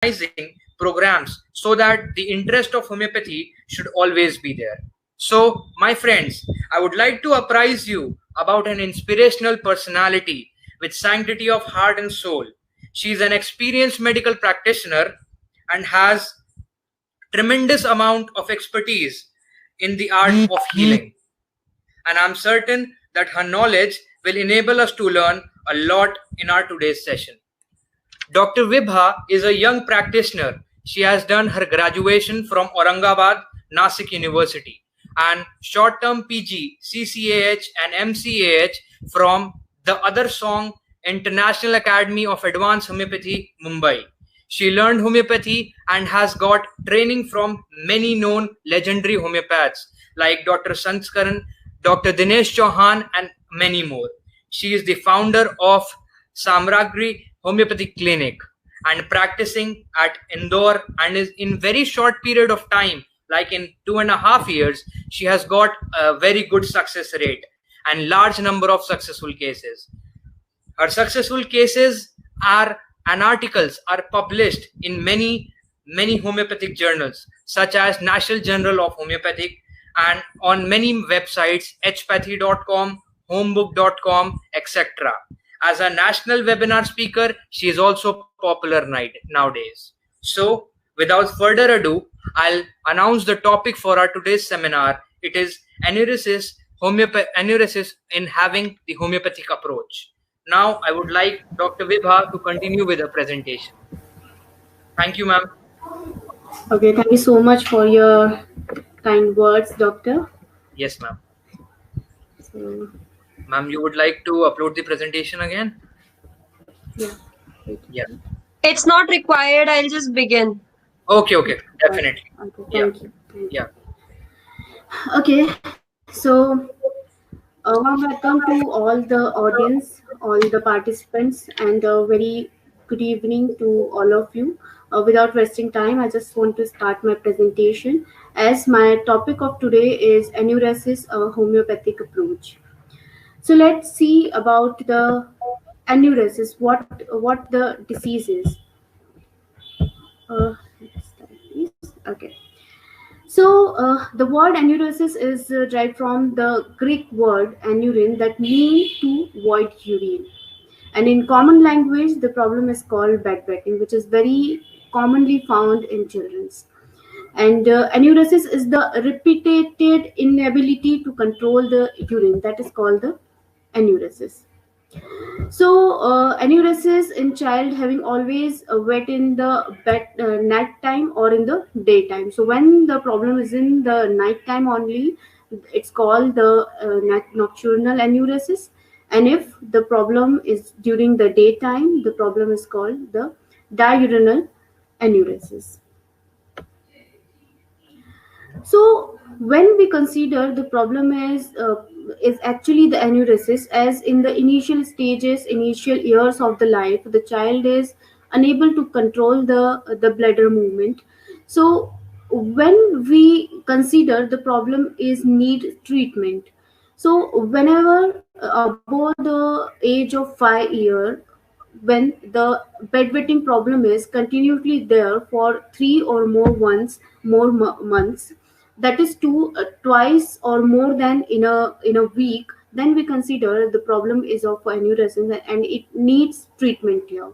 organizing programs so that the interest of homeopathy should always be there. So, my friends, I would like to apprise you about an inspirational personality with sanctity of heart and soul. She is an experienced medical practitioner and has tremendous amount of expertise in the art of healing. And I'm certain that her knowledge will enable us to learn a lot in our today's session. Dr. Vibha is a young practitioner. She has done her graduation from Aurangabad, Nasik University, and short-term PG, CCAH and MCAH from the Other Song International Academy of Advanced Homeopathy, Mumbai. She learned homeopathy and has got training from many known legendary homeopaths like Dr. Sanskaran, Dr. Dinesh Chauhan, and many more. She is the founder of Samragri Homeopathic Clinic and practicing at Indore, and is in very short period of time, like in 2.5 years, she has got a very good success rate and large number of successful cases. Her successful cases are and articles are published in many homeopathic journals such as National Journal of Homeopathic and on many websites, hpathy.com, homebook.com, etc. As a national webinar speaker, she is also popular nowadays. So, without further ado, I'll announce the topic for our today's seminar. It is enuresis in having the homeopathic approach. Now, I would like Dr. Vibha to continue with the presentation. Thank you, ma'am. Okay, thank you so much for your kind words, doctor. Yes, ma'am. So, ma'am, you would like to upload the presentation again? Yeah. Yeah. It's not required. I'll just begin. Okay, definitely. Okay, thank you. Yeah. Okay, so warm welcome to all the audience, all the participants, and a very good evening to all of you. Without wasting time, I just want to start my presentation as my topic of today is enuresis, a homeopathic approach. So let's see about the enuresis, what the disease is. Okay. So the word enuresis is derived from the Greek word enurine that means to void urine. And in common language, the problem is called bedwetting, which is very commonly found in children. And enuresis is the repeated inability to control the urine. That is called the enuresis. So enuresis in child having always wet in the night time or in the daytime. So when the problem is in the night time only, it's called the nocturnal enuresis. And if the problem is during the daytime, the problem is called the diurnal enuresis. So when we consider the problem is actually the enuresis, as in the initial stages, initial years of the life, the child is unable to control the bladder movement. So when we consider the problem is need treatment, so whenever above the age of 5 years, when the bedwetting problem is continuously there for 3 or more months, that is twice or more than in a week, then we consider the problem is of enuresis and it needs treatment here.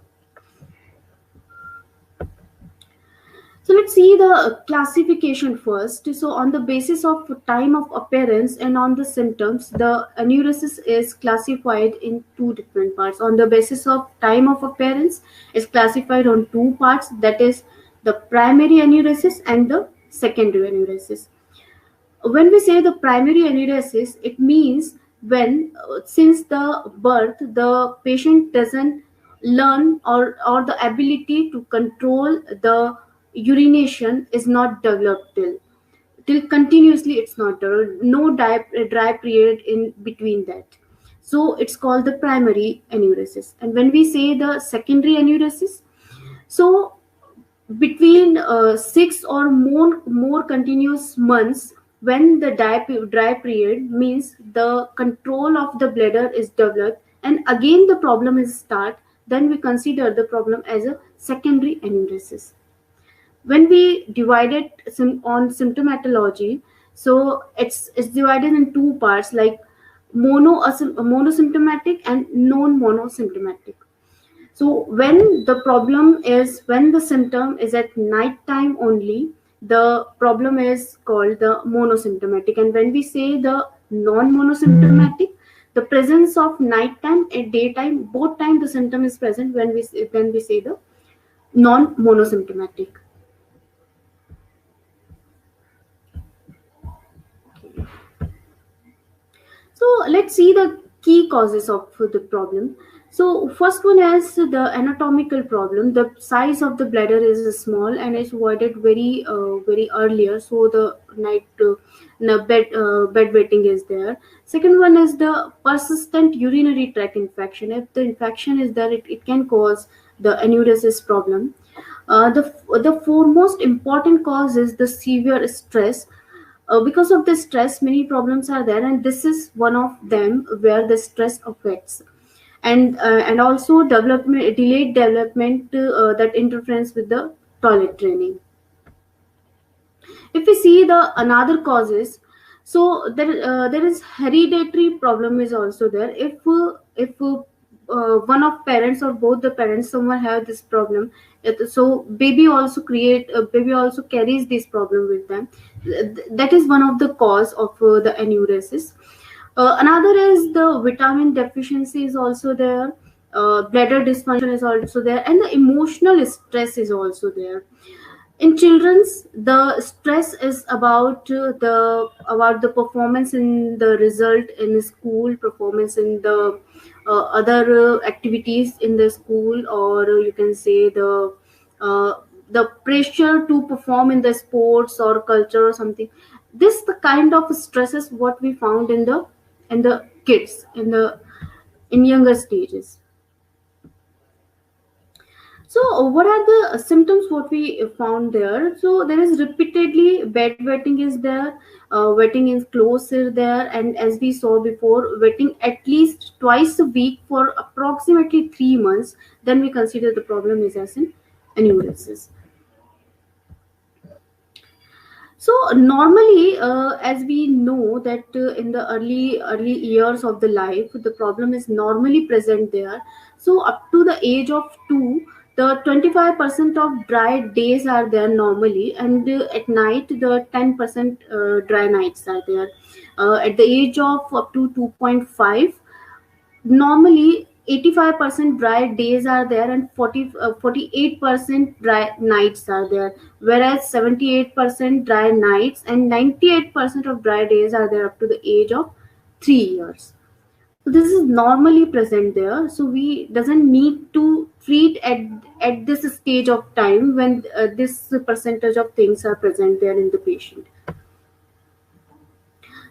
So let's see the classification first. So on the basis of time of appearance and on the symptoms, the enuresis is classified in 2 different parts. On the basis of time of appearance, is classified on 2 parts, that is the primary enuresis and the secondary enuresis. When we say the primary enuresis, it means when since the birth the patient doesn't learn or the ability to control the urination is not developed till continuously it's not there, no dry period in between that. So it's called the primary enuresis. And when we say the secondary enuresis, so between 6 or more continuous months, when the dry period means the control of the bladder is developed and again the problem is start, then we consider the problem as a secondary enuresis. When we divide it on symptomatology, so it's divided in two parts, like monosymptomatic and non-monosymptomatic. So when the symptom is at night time only, the problem is called the monosymptomatic. And when we say the non-monosymptomatic, the presence of nighttime and daytime, both time the symptom is present when we say the non-monosymptomatic. So let's see the key causes of the problem. So first one is the anatomical problem. The size of the bladder is small and is voided very earlier. So the bedwetting is there. Second one is the persistent urinary tract infection. If the infection is there, it can cause the enuresis problem. The foremost important cause is the severe stress. Because of the stress, many problems are there, and this is one of them where the stress affects. And also delayed development that interferes with the toilet training. If we see the another causes, so there is hereditary problem is also there. If one of parents or both the parents someone have this problem, so baby also carries this problem with them. That is one of the cause of the enuresis. Another is the vitamin deficiency is also there. Bladder dysfunction is also there, and the emotional stress is also there. In children's, the stress is about the performance in the result in school, performance in the other activities in the school, or you can say uh, the pressure to perform in the sports or culture or something. This the kind of stress is what we found in the kids in younger stages. So what are the symptoms what we found there? So there is repeatedly bedwetting is there, wetting in clothes is there, and as we saw before, wetting at least twice a week for approximately 3 months. Then we consider the problem is as an enuresis. So normally, as we know that in the early years of the life, the problem is normally present there. So up to the age of 2, the 25% of dry days are there normally, and at night the 10% dry nights are there. At the age of up to 2.5, normally 85% dry days are there, and 48% dry nights are there, whereas 78% dry nights and 98% of dry days are there up to the age of 3 years. So this is normally present there, so we doesn't need to treat at this stage of time when this percentage of things are present there in the patient.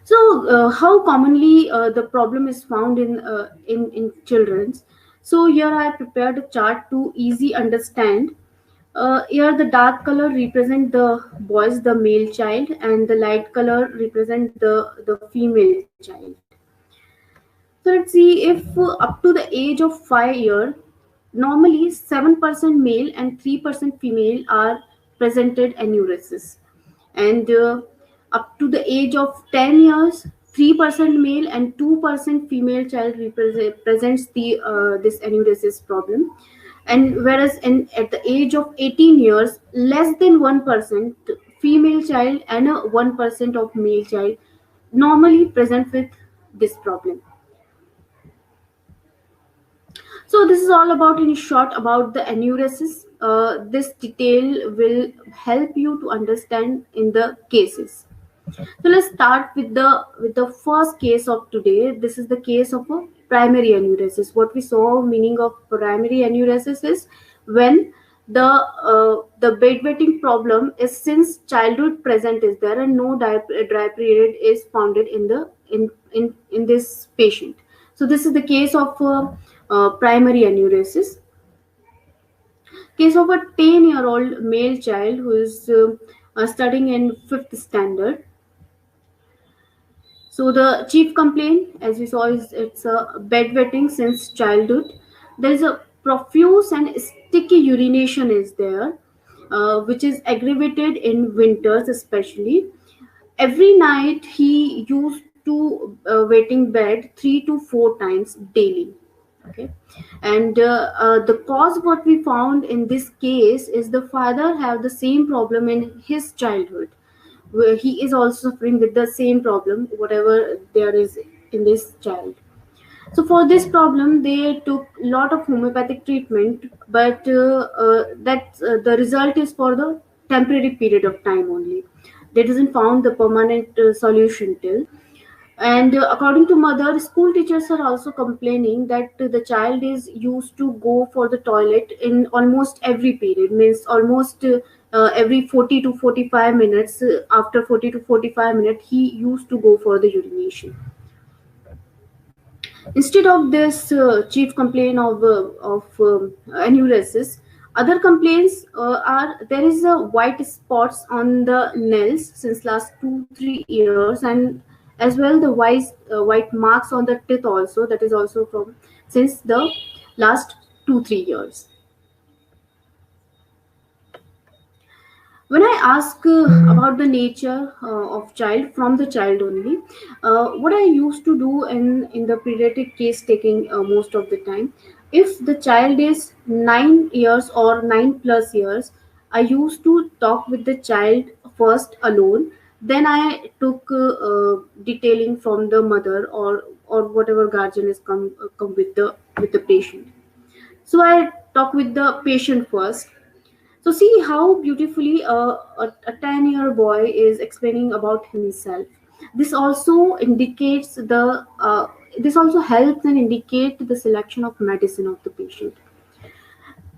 So, how commonly the problem is found in children's? So here I prepared a chart to easy understand. Here the dark color represent the boys, the male child, and the light color represent the female child. So let's see if up to the age of 5 years, normally 7% male and 3% female are presented enuresis, and up to the age of 10 years, 3% male and 2% female child presents the this enuresis problem. And whereas at the age of 18 years, less than 1% female child and 1% of male child normally present with this problem. So this is all about in short about the enuresis. This detail will help you to understand in the cases. So let's start with the first case of today. This is the case of a primary enuresis. What we saw meaning of primary enuresis is when the bedwetting problem is since childhood present is there, and no dry period is founded in this patient. So this is the case of primary enuresis. Case of a 10-year-old male child who is studying in 5th standard. So the chief complaint, as we saw, is it's a bedwetting since childhood. There is a profuse and sticky urination is there, which is aggravated in winters especially. Every night he used to wet in bed 3 to 4 times daily. Okay. And the cause what we found in this case is the father have the same problem in his childhood, where he is also suffering with the same problem whatever there is in this child. So for this problem, they took a lot of homeopathic treatment, but the result is for the temporary period of time only. They doesn't found the permanent solution till. And according to mother, school teachers are also complaining that the child is used to go for the toilet in almost every period, means almost every 40 to 45 minutes. After 40 to 45 minutes, he used to go for the urination. Instead of this chief complaint of enuresis, other complaints are there is a white spots on the nails since last 2 3 years, and as well the white marks on the teeth also, that is also from since the last 2 3 years. When I ask about the nature of child from the child only, what I used to do in the pediatric case taking, most of the time, if the child is 9 years or 9 plus years, I used to talk with the child first alone, then I took detailing from the mother or whatever guardian is come with the patient. So I talk with the patient first. So see how beautifully a 10-year boy is explaining about himself. This also indicates this also helps and indicate the selection of medicine of the patient.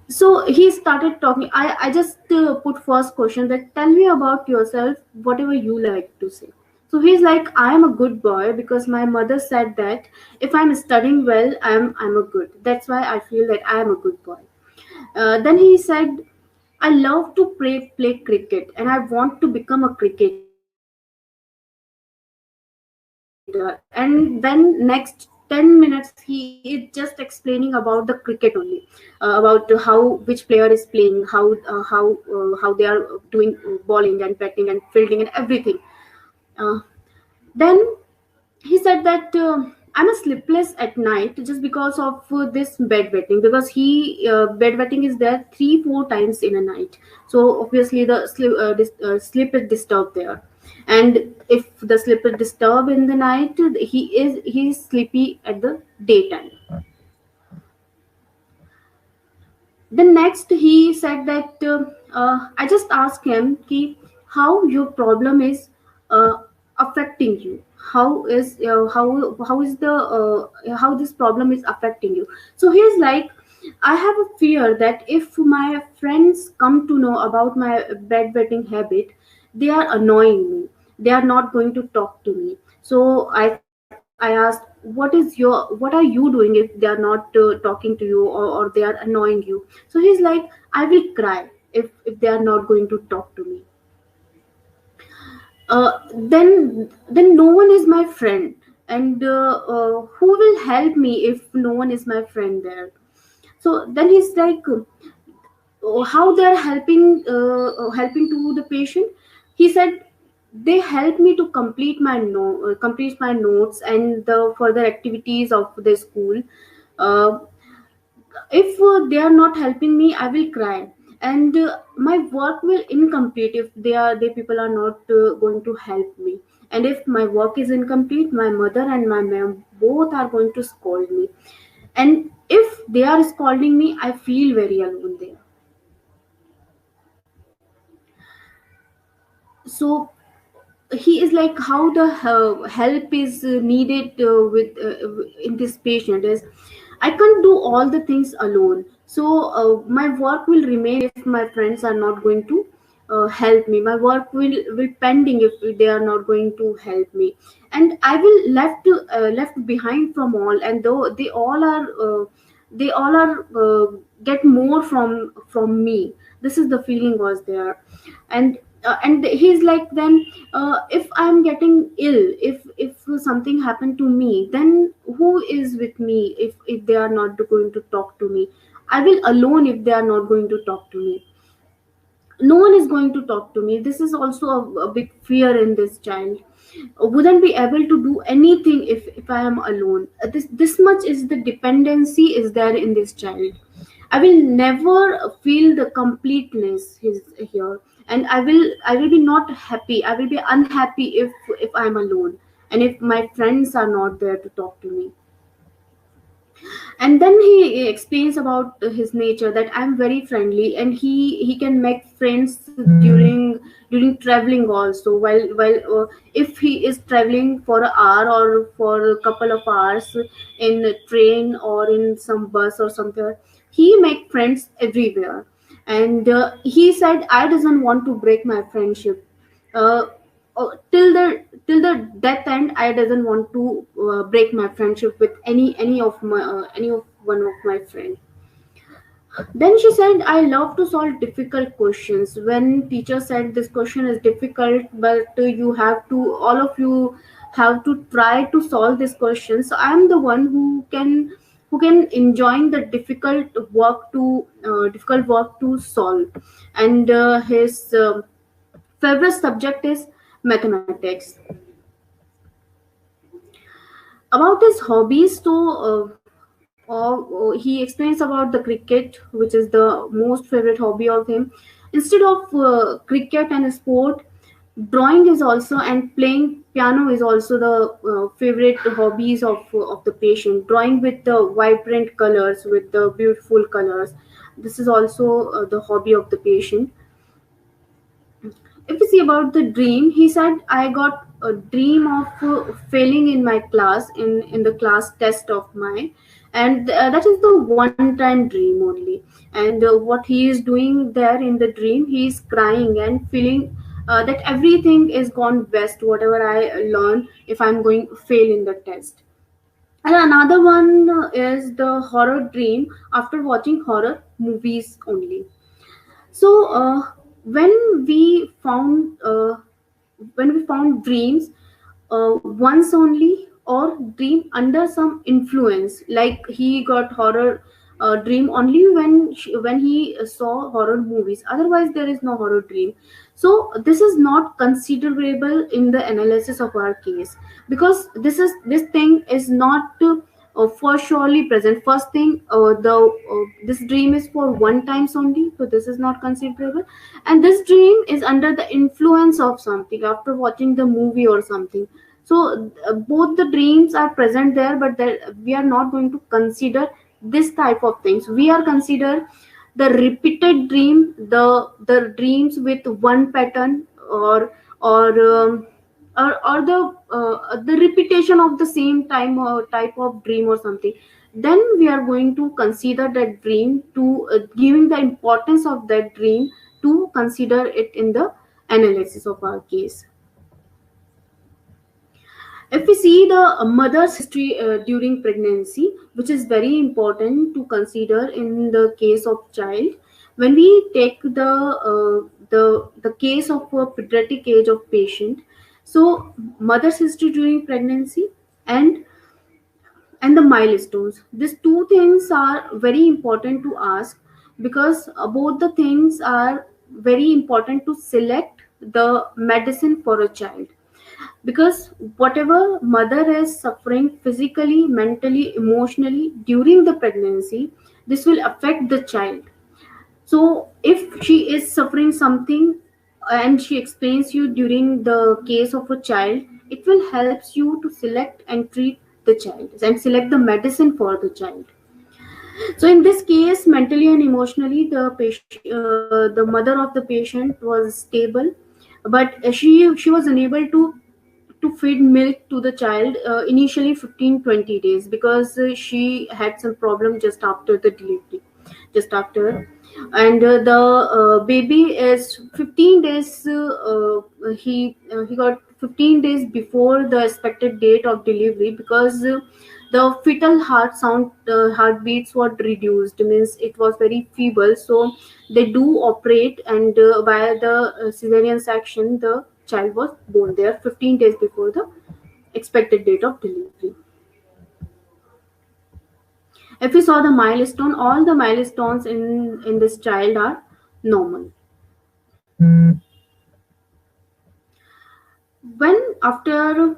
So he started talking. I just put first question that tell me about yourself, whatever you like to say. So he's like, I am a good boy because my mother said that if I'm studying well, I'm a good. That's why I feel that I am a good boy. Then he said, I love to play cricket and I want to become a cricketer. And then next 10 minutes he is just explaining about the cricket only, about how which player is playing, how they are doing bowling and batting and fielding and everything. Then he said that I'm a sleepless at night just because of this bedwetting, because he bedwetting is there 3 4 times in a night. So obviously the sleep is disturbed there, and if the sleep is disturbed in the night, he is sleepy at the daytime. Then next he said that I just asked him ki, how your problem is affecting you, how is the how this problem is affecting you. So he's like, I have a fear that if my friends come to know about my bedwetting habit, they are annoying me, they are not going to talk to me. So I asked, what are you doing if they are not talking to you, or they are annoying you. So he's like, I will cry if they are not going to talk to me. Then no one is my friend, and who will help me if no one is my friend there. So then he's like, how they are helping to the patient. He said, they help me to complete my notes and the further activities of the school. uh, if they are not helping me, I will cry, and my work will incomplete if they people are not going to help me. And if my work is incomplete, my mother and my mom both are going to scold me, and if they are scolding me, I feel very alone there. So he is like, how the help is needed with in this patient is, I can't do all the things alone. So my work will remain if my friends are not going to help me. My work will pending if they are not going to help me, and I will left behind from all, and though they all are get more from me. This is the feeling was there. And he's like, then if I'm getting ill, if something happened to me, then who is with me if they are not going to talk to me? I will alone if they are not going to talk to me. No one is going to talk to me. This is also a big fear in this child. Wouldn't be able to do anything if I am alone. This much is the dependency is there in this child. I will never feel the completeness here, and I will be not happy. I will be unhappy if I'm alone, and if my friends are not there to talk to me. And then he explains about his nature, that I'm very friendly, and he can make friends during traveling also, while if he is traveling for an hour or for a couple of hours in a train or in some bus or somewhere, he make friends everywhere. And he said, I doesn't want to break my friendship. uh, till the death end, I doesn't want to break my friendship with any of one of my friend. Then she said, I love to solve difficult questions. When teacher said this question is difficult, but you have to, all of you have to try to solve this question. So I am the one who can enjoy the difficult work to solve. And his favorite subject is mathematics. About his hobbies, he explains about the cricket, which is the most favorite hobby of him. Instead of cricket and sport, drawing is also, and playing piano is also the favorite hobbies of the patient. Drawing with the vibrant colors, with the beautiful colors, this is also the hobby of the patient. If you see about the dream, he said, I got a dream of failing in my class, in the class test of mine. And that is the one time dream only. And what he is doing there in the dream, he is crying and feeling that everything is gone west, whatever I learn, if I'm going to fail in the test. And another one is the horror dream after watching horror movies only. So when we found dreams once only, or dream under some influence, like he got horror dream only when he saw horror movies, otherwise there is no horror dream. So this is not considerable in the analysis of our case, because this thing is not for surely present. First thing, the this dream is for one times only, so this is not considerable. And this dream is under the influence of something, after watching the movie or something. So both the dreams are present there, but that we are not going to consider this type of things. We are consider the repeated dream, the dreams with one pattern, or the repetition of the same time or type of dream or something. Then we are going to consider that dream, to giving the importance of that dream, to consider it in the analysis of our case. If we see the mother's history during pregnancy, which is very important to consider in the case of child, when we take the case of a pediatric age of patient, so mother's history during pregnancy, and the milestones, these two things are very important to ask, because both the things are very important to select the medicine for a child. Because whatever mother is suffering physically, mentally, emotionally during the pregnancy, this will affect the child. So if she is suffering something and she explains you during the case of a child, it will helps you to select and treat the child, and select the medicine for the child. So in this case, mentally and emotionally, the mother of the patient was stable, but she was unable to feed milk to the child initially 15-20 days, because she had some problem just after the delivery, just after. And the baby is 15 days, he got 15 days before the expected date of delivery, because the fetal heartbeats were reduced, means it was very feeble. So they do operate, and by the cesarean section, the child was born there 15 days before the expected date of delivery. If we saw the milestone, all the milestones in this child are normal. When after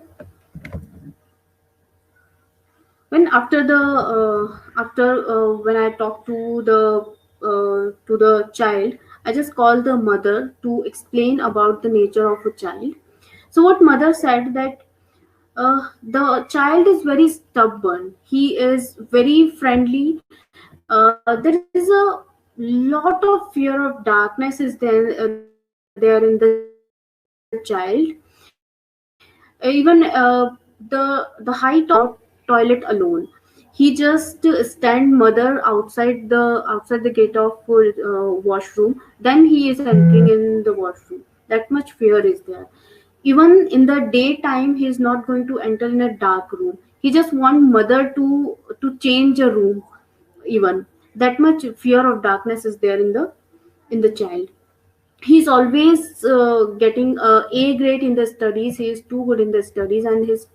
after the after when I talk to the child, I just call the mother to explain about the nature of a child. So what mother said that the child is very stubborn, he is very friendly, there is a lot of fear of darkness is there in the child. Even the height of toilet alone, he just stand mother outside the gate of washroom, then he is entering in the washroom. That much fear is there. Even in the daytime, he is not going to enter in a dark room. He just want mother to change a room. Even that much fear of darkness is there in the child. He's always getting A grade in the studies. He is too good in the studies, and his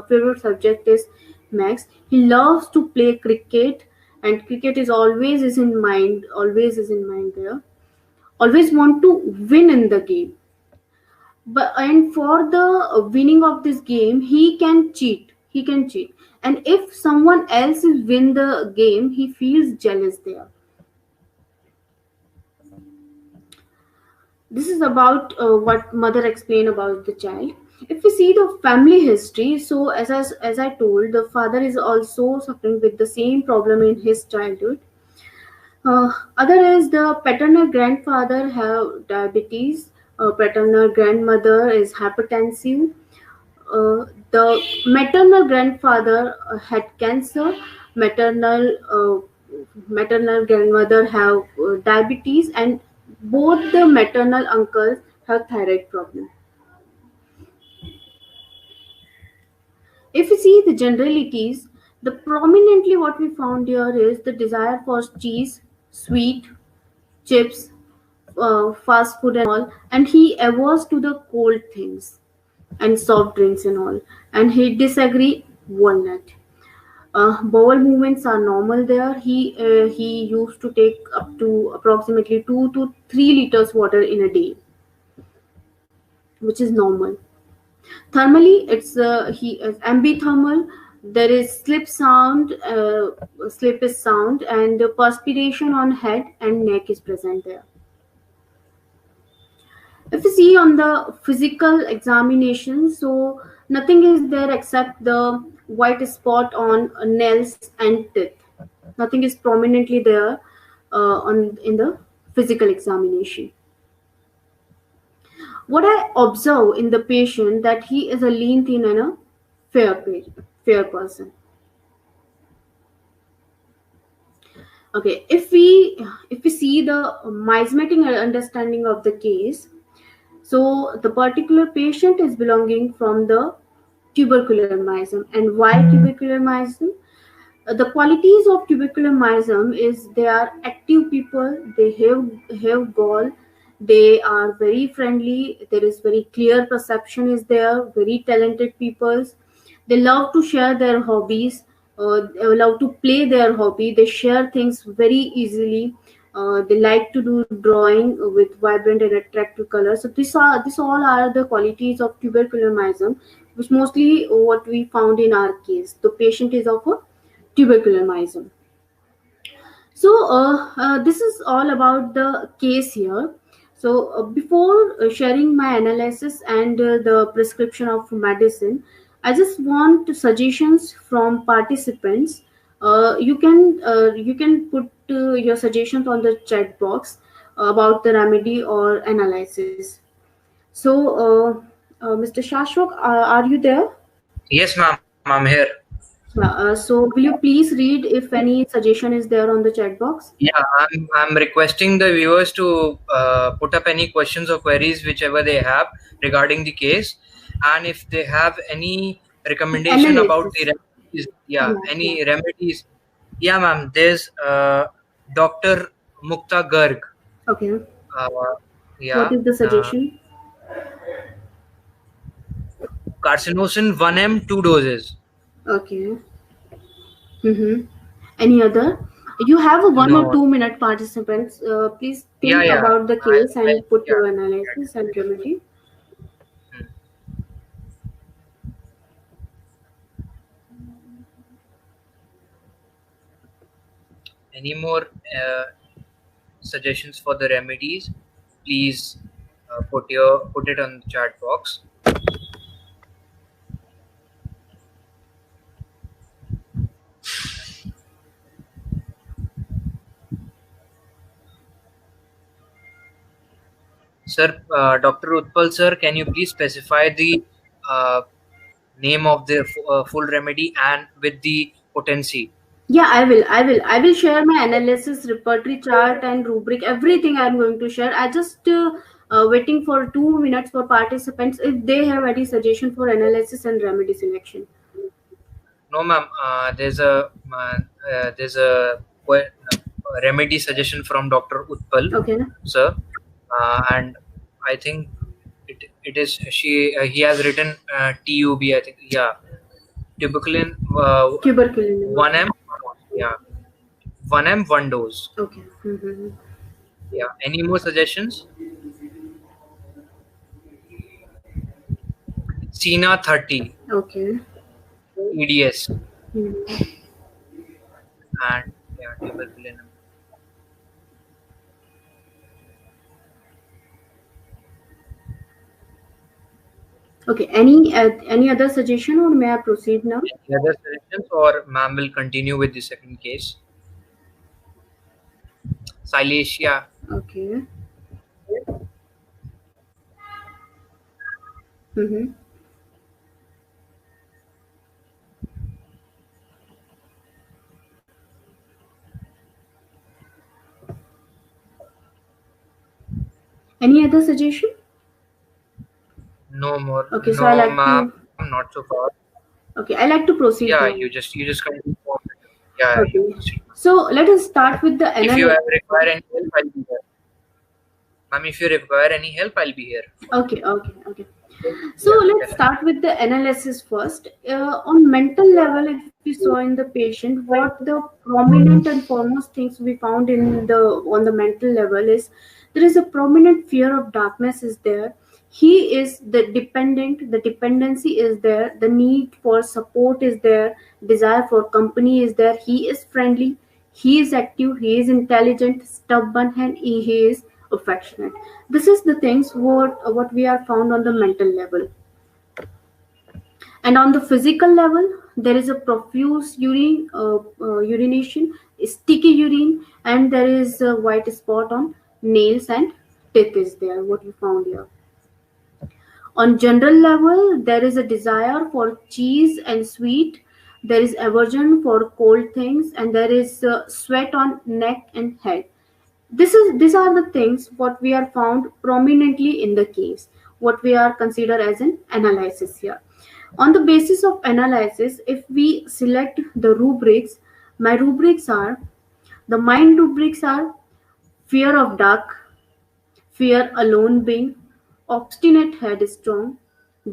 favorite subject is maths. He loves to play cricket, and cricket is always is in mind there. Always want to win in the game. But and for the winning of this game, he can cheat. He can cheat, and if someone else is win the game, he feels jealous there. This is about what mother explained about the child. If we see the family history, so as I told, the father is also suffering with the same problem in his childhood. Other is the paternal grandfather have diabetes, paternal grandmother is hypertensive, the maternal grandfather had cancer, maternal maternal grandmother have diabetes, and both the maternal uncles have thyroid problem. If we see the generalities, the prominently what we found here is the desire for cheese, sweet, chips, fast food and all, and he averse to the cold things and soft drinks and all, and he disagree walnut. Bowel movements are normal there. He used to take up to approximately 2 to 3 liters water in a day, which is normal. Thermally, it's he is ambithermal. There is slip is sound, and perspiration on head and neck is present there. If you see on the physical examination, so nothing is there except the white spot on nails and teeth. Nothing is prominently there on in the physical examination. What I observe in the patient that he is a lean, thin, and a fair person. Okay, if we see the miasmatic understanding of the case, so the particular patient is belonging from the tubercular myasm. And why tubercular myasm? The qualities of tubercular myasm is they are active people, they have gall, they are very friendly, there is very clear perception is there, very talented people. They love to share their hobbies, they love to play their hobby, they share things very easily. They like to do drawing with vibrant and attractive colors. So this all are the qualities of tubercular myasm, which mostly what we found in our case. The patient is of a tubercular myasm. So this is all about the case here. So before sharing my analysis and the prescription of medicine, I just want suggestions from participants. You can put your suggestions on the chat box about the remedy or analysis. So Mr. Shashwak, are you there? Yes, ma'am, I'm here. So will you please read if any suggestion is there on the chat box? Yeah, I'm requesting the viewers to put up any questions or queries whichever they have regarding the case, and if they have any recommendation about the remedies, any remedies. Yeah, ma'am. There's Dr. Mukta Garg. Okay. Yeah. What is the suggestion? Carcinosin 1 m 2 doses. Okay. Mm-hmm. Any other? You have a 1 or 2 minute No. participants. Please Yeah, think yeah. about the case and put Yeah. your analysis and remedy. Hmm. Any more suggestions for the remedies? Please put it on the chat box. Sir, Dr. Utpal sir, can you please specify the uh, name of the full remedy and with the potency? Yeah, I will share my analysis, repertory chart, and rubric. Everything I'm going to share. I just waiting for 2 minutes for participants if they have any suggestion for analysis and remedy selection. No, ma'am. There's a remedy suggestion from Dr. Utpal, Okay. sir, and I think it is he has written TUB. I think, yeah, tuberculin Tuberculin. 1M, yeah, 1M 1 dose. Okay. Mm-hmm. Yeah. Any more suggestions? Cena 30 Okay. EDS Mhm. and yeah, tuberculin. Okay. Any other suggestion, or may I proceed now? Any other suggestions, or ma'am will continue with the second case? Silesia. Okay. Mm-hmm. Any other suggestion? No more. Okay. So I No, like ma'am. to. Not so far. Okay. I like to proceed Yeah, now. you just continue. Yeah, you Okay. proceed. So let us start with the If you analysis. require any help, I'll be here. Ma'am, if you require any help, I'll be here. Okay. So Yeah, let's definitely. start with the analysis first. On mental level, if we saw in the patient, what the prominent and foremost things we found in the on the mental level is there is a prominent fear of darkness is there. He is the dependent. The dependency is there. The need for support is there. Desire for company is there. He is friendly. He is active. He is intelligent, stubborn, and he is affectionate. This is the things what we are found on the mental level. And on the physical level, there is a profuse urination, sticky urine, and there is a white spot on nails and teeth is there, what we found here. On general level, there is a desire for cheese and sweet. There is aversion for cold things, and there is sweat on neck and head. These are the things what we are found prominently in the case, what we are considered as an analysis here. On the basis of analysis, if we select the rubrics, my rubrics are the mind rubrics are fear of dark, fear alone being, obstinate headstrong,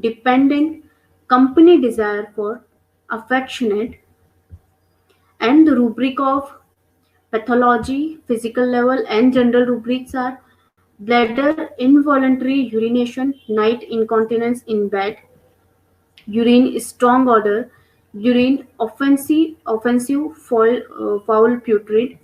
dependent, company desire for, affectionate, and the rubric of pathology, physical level, and general rubrics are bladder involuntary urination, night incontinence in bed, urine strong odor, urine offensive foul putrid,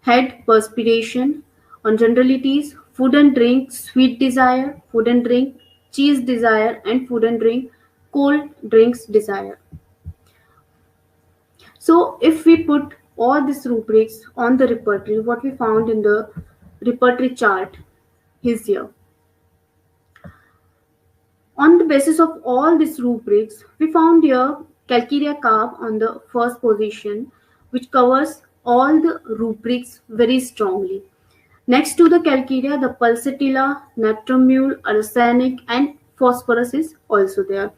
head perspiration. On generalities, food and drink, sweet desire, food and drink, cheese desire, and food and drink, cold drinks desire. So if we put all these rubrics on the repertory, what we found in the repertory chart is here. On the basis of all these rubrics, we found here Calcarea carb on the first position, which covers all the rubrics very strongly. Next to the Calcarea, the pulsatilla, natrimule, arsenic, and phosphorus is also there.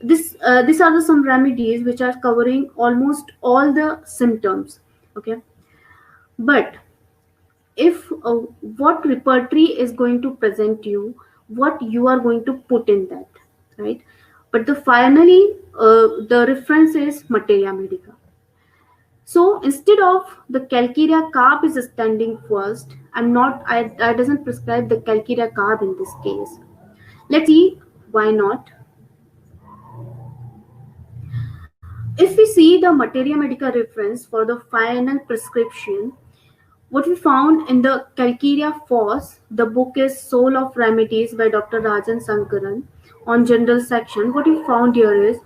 These are the some remedies which are covering almost all the symptoms. Okay, but if what repertory is going to present you, what you are going to put in that, right? But the finally the reference is materia medica. So instead of the calcarea carb is standing first, I doesn't prescribe the calcarea carb in this case. Let's see why not. If we see the Materia Medica reference for the final prescription, what we found in the Calcarea Foss, the book is Soul of Remedies by Dr. Rajan Sankaran on general section. What we found here is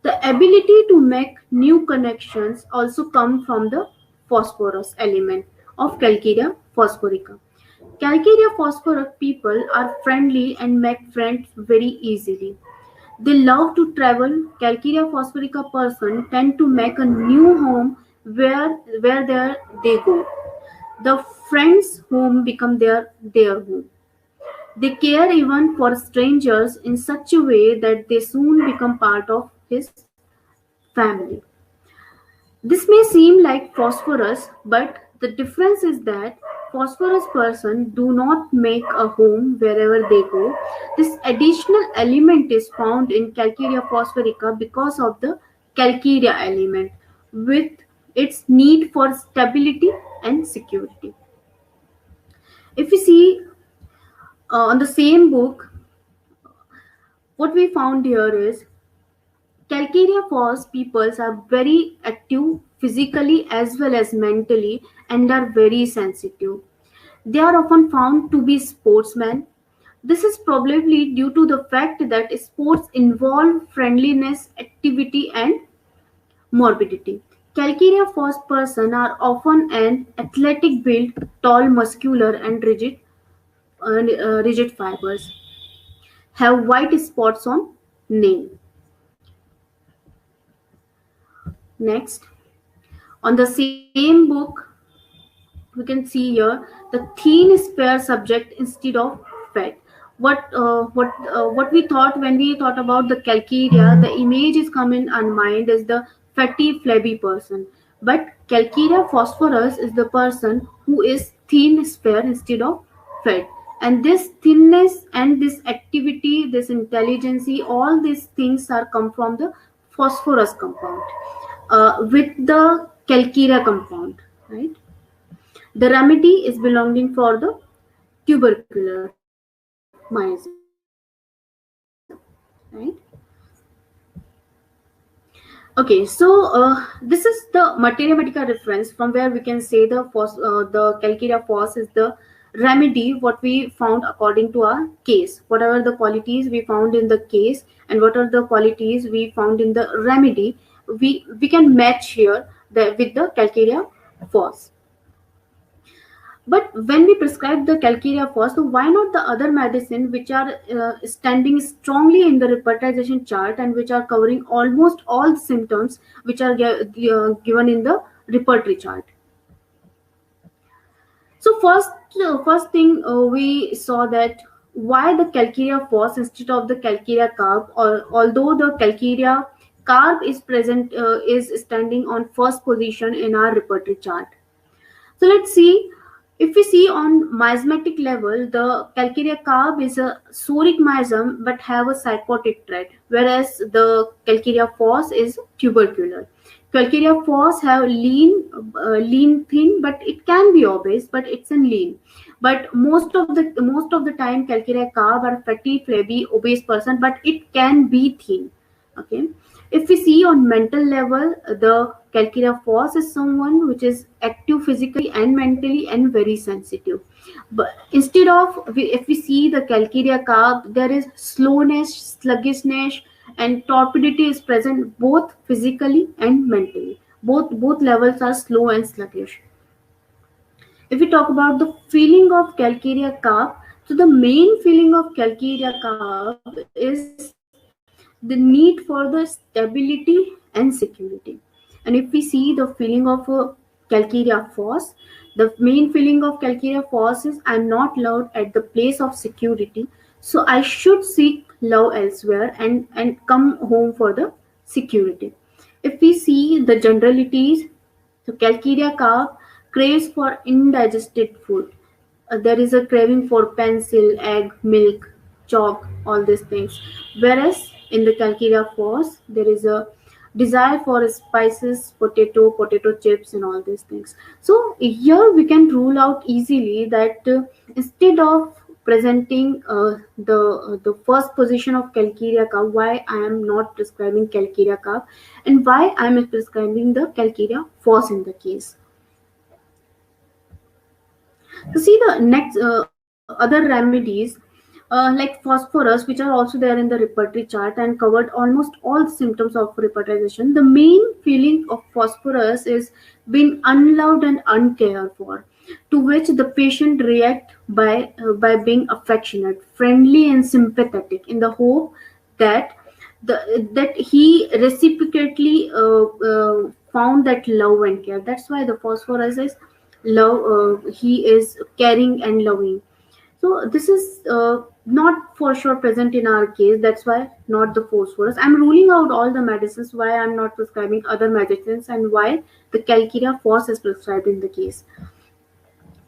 the ability to make new connections also come from the phosphorus element of Calcarea phosphorica. Calcarea phosphoric people are friendly and make friends very easily. They love to travel. Calcarea phosphorica person tend to make a new home where they go. The friends' home become their home. They care even for strangers in such a way that they soon become part of his family. This may seem like phosphorus, but the difference is that phosphorus person do not make a home wherever they go. This additional element is found in Calcarea phosphorica because of the calcarea element with its need for stability and security. If we see on the same book, what we found here is Calcarea Falls peoples are very active physically as well as mentally and are very sensitive. They are often found to be sportsmen. This is probably due to the fact that sports involve friendliness, activity, and morbidity. Calcarea Falls persons are often an athletic build, tall, muscular, and rigid fibers. Have white spots on nail. Next, on the same book, we can see here the thin spare subject instead of fat. What we thought when we thought about the calcarea, the image is coming on mind is the fatty flabby person. But calcarea phosphorus is the person who is thin spare instead of fat. And this thinness and this activity, this intelligence, all these things are come from the phosphorus compound with the calcarea compound, right? The remedy is belonging for the tubercular myasm, right? Okay, so this is the Materia Medica reference from where we can say the calcarea phos is the remedy what we found according to our case. Whatever the qualities we found in the case and what are the qualities we found in the remedy, we can match here with the calcarea phos. But when we prescribe the calcarea first, so why not the other medicine which are standing strongly in the repertization chart and which are covering almost all the symptoms which are given in the repertory chart? So first thing we saw that why the calcarea phos instead of the calcarea carb, or although the calcarea carb is present is standing on first position in our repertory chart. So let's see. If we see on miasmatic level, the calcarea carb is a soric miasm but have a psychotic trait, whereas the calcarea phos is tubercular. Calcarea phos have lean thin, but it can be obese, but it's in lean. But most of the time, calcarea carb are fatty, flabby, obese person, but it can be thin. Okay. If we see on mental level, the calcarea phos is someone which is active physically and mentally and very sensitive. But instead of, if we see the calcarea carb, there is slowness, sluggishness, and torpidity is present both physically and mentally. Both levels are slow and sluggish. If we talk about the feeling of calcarea carb, so the main feeling of calcarea carb is the need for the stability and security. And if we see the feeling of calcarea phos, the main feeling of calcarea phos is I'm not loved at the place of security, so I should seek love elsewhere and come home for the security. If we see the generalities, so calcarea carb craves for indigested food. There is a craving for pencil, egg, milk, chalk, all these things. Whereas in the calcarea phos, there is a desire for spices, potato chips, and all these things. So here we can rule out easily that instead of presenting the first position of calcarea curve, why I am not prescribing calcarea curve and why I am prescribing the calcarea force in the case. To see the next other remedies like phosphorus, which are also there in the repertory chart and covered almost all the symptoms of repertorization. The main feeling of phosphorus is being unloved and uncared for, to which the patient react by being affectionate, friendly, and sympathetic in the hope that that he reciprocately found that love and care. That's why the phosphorus is love. He is caring and loving. So this is not for sure present in our case. That's why not the phosphorus. I'm ruling out all the medicines. Why I'm not prescribing other medicines and why the calcarea force is prescribed in the case.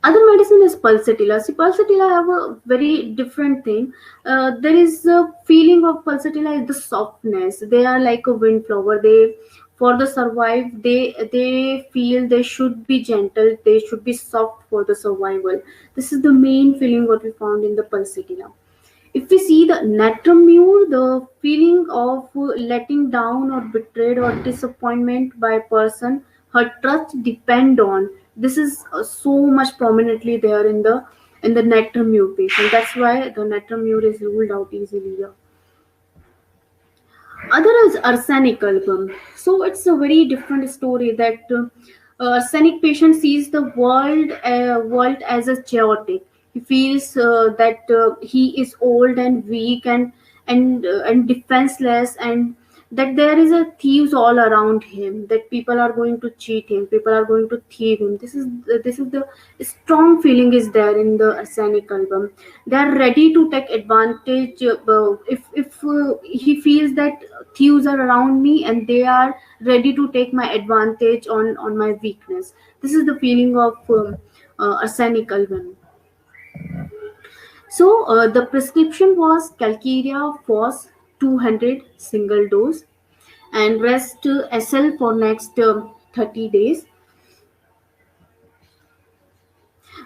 Other medicine is pulsatilla. See, pulsatilla have a very different thing. There is a feeling of pulsatilla is the softness. They are like a windflower. They for the survive they feel they should be gentle. They should be soft for the survival. This is the main feeling what we found in the pulsatilla. If we see the natramure, the feeling of letting down or betrayed or disappointment by a person her trust depend on, this is so much prominently there in the natramure patient. That's why the natramure is ruled out easily here. Other is arsenic album. So it's a very different story that arsenic patient sees the world as a chaotic. He feels that he is old and weak and defenseless, and that there is a thieves all around him, that people are going to cheat him, people are going to thieve him. This is the strong feeling is there in the arsenic album. They are ready to take advantage if he feels that thieves are around me and they are ready to take my advantage on my weakness. This is the feeling of arsenic album. So the prescription was calcarea phos 200 single dose and rest SL for next 30 days.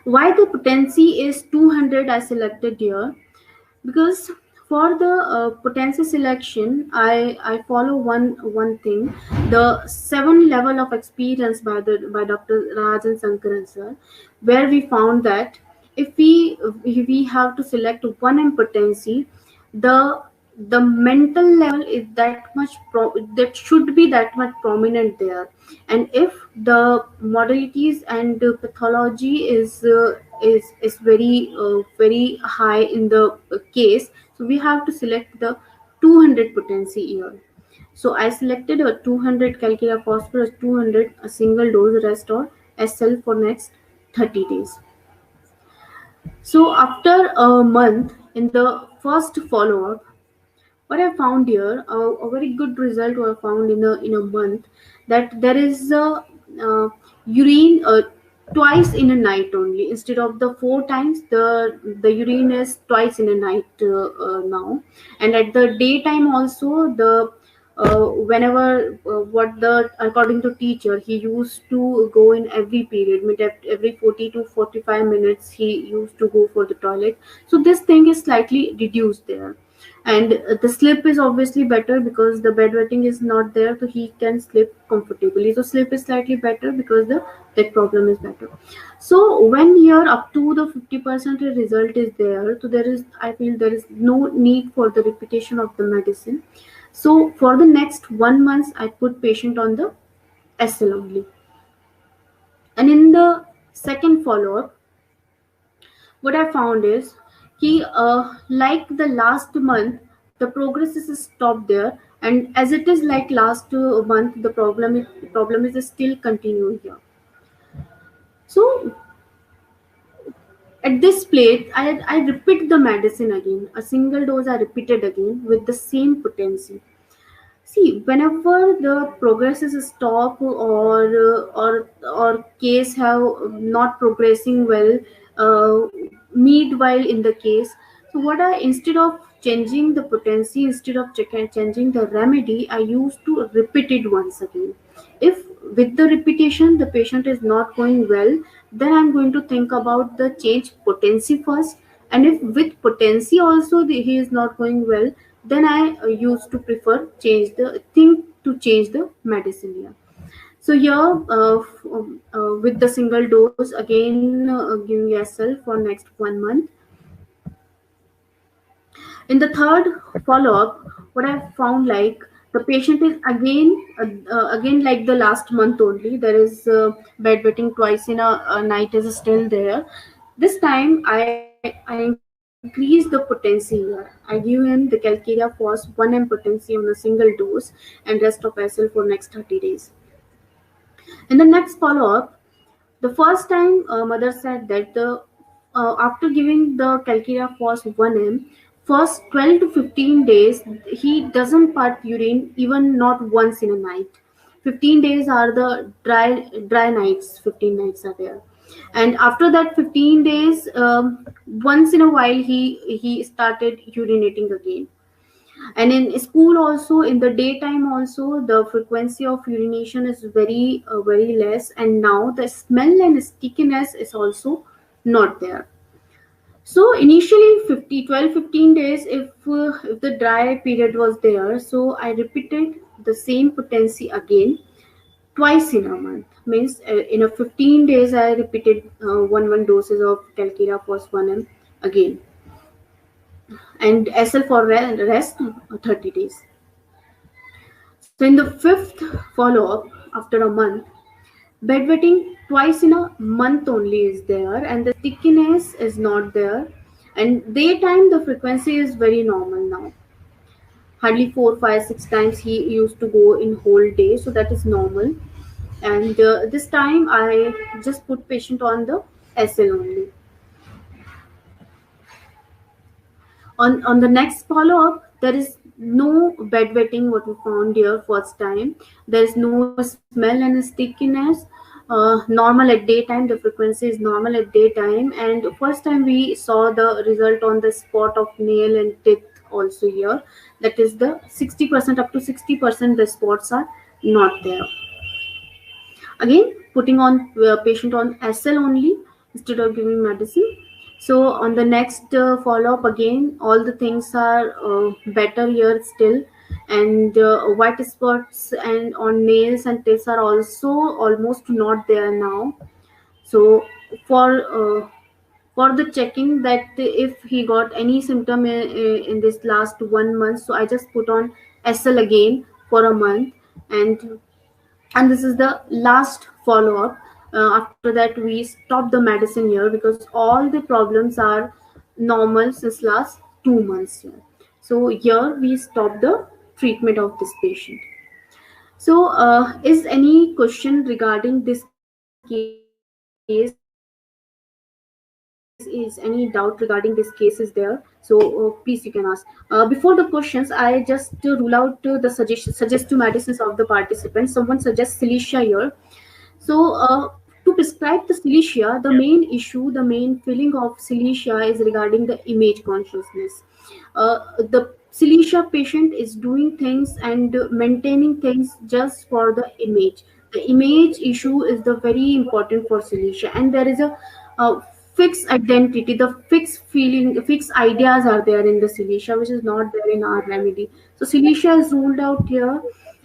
Why the potency is 200 I selected here? Because for the potency selection, I follow one thing, the 7 level of experience by Dr. Rajan Sankaran sir, where we found that if we have to select one impotency, the the mental level is that should be that much prominent there. And if the modalities and pathology is very high in the case, so we have to select the 200 potency here. So I selected a 200 calcarea phosphorus 200 a single dose rest or SL for next 30 days. So after a month in the first follow up, what I found here, a very good result I found in a month, that there is a urine twice in a night only instead of the 4 times. The urine is twice in a night now, and at the daytime also the whenever what the according to teacher he used to go in every period, every 40 to 45 minutes he used to go for the toilet. So this thing is slightly reduced there, and the sleep is obviously better because the bedwetting is not there, so he can sleep comfortably. So sleep is slightly better because the that problem is better. So when here up to the 50% result is there, so there is, I feel there is no need for the repetition of the medicine. So for the next 1 month I put patient on the SL only, and in the second follow up what I found is like the last month, the progress is stopped there, and as it is like last month, the problem is still continuing here. So at this plate, I repeat the medicine again, a single dose I repeated again with the same potency. See, whenever the progress is stop or case have not progressing well, meanwhile in the case, So what I, instead of changing the potency, instead of changing the remedy, I used to repeat it once again. If with the repetition the patient is not going well, then I'm going to think about the change potency first. And if with potency also he is not going well, then I used to prefer change the thing to change the medicine here. So here, with the single dose, again giving SL for next 1 month. In the third follow-up, what I found, like, the patient is again like the last month only. There is bedwetting twice in a night is still there. This time I increase the potency here. I give him the Calcarea Fos 1 m potency on a single dose and rest of SL for next 30 days. In the next follow-up, the first time mother said that after giving the Calcarea Fos 1 m, first 12 to 15 days he doesn't part urine even not once in a night. 15 days are the dry nights. 15 nights are there, and after that 15 days, once in a while he started urinating again. And in school also, in the daytime also, the frequency of urination is very less, and now the smell and stickiness is also not there. So initially 12-15 days, if the dry period was there, so I repeated the same potency again twice in a month. Means in a 15 days I repeated one doses of Calcarea Fos 1 m again, and SL for rest 30 days. So in the fifth follow-up, after a month, bedwetting twice in a month only is there, and the stickiness is not there. And daytime the frequency is very normal now. Hardly 4, 5, 6 times he used to go in whole day, so that is normal. And this time I just put patient on the SL only. On the next follow-up, there is no bedwetting what we found here first time. There is no smell and stickiness. Normal at daytime, the frequency is normal at daytime, and first time we saw the result on the spot of nail and teeth also here. That is the 60%, up to 60% the spots are not there. Again, putting on patient on SL only instead of giving medicine. So on the next follow-up, again all the things are better here still, and white spots and on nails and teeth are also almost not there now. So for the checking that if he got any symptom in this last 1 month, so I just put on SL again for a month, and this is the last follow-up. After that we stop the medicine here because all the problems are normal since last 2 months here. So here we stop the treatment of this patient. So is any question regarding this case? Is any doubt regarding this case is there? So please you can ask. Before the questions, I just rule out the suggestive medicines of the participants. Someone suggests Cilicia here. So to prescribe the Cilicia, the main issue, the main feeling of Cilicia is regarding the image consciousness. The Cilicia patient is doing things and maintaining things just for the image. The image issue is the very important for Cilicia, and there is a fixed identity, the fixed feeling, fixed ideas are there in the Cilicia, which is not there in our remedy. So Cilicia is ruled out here.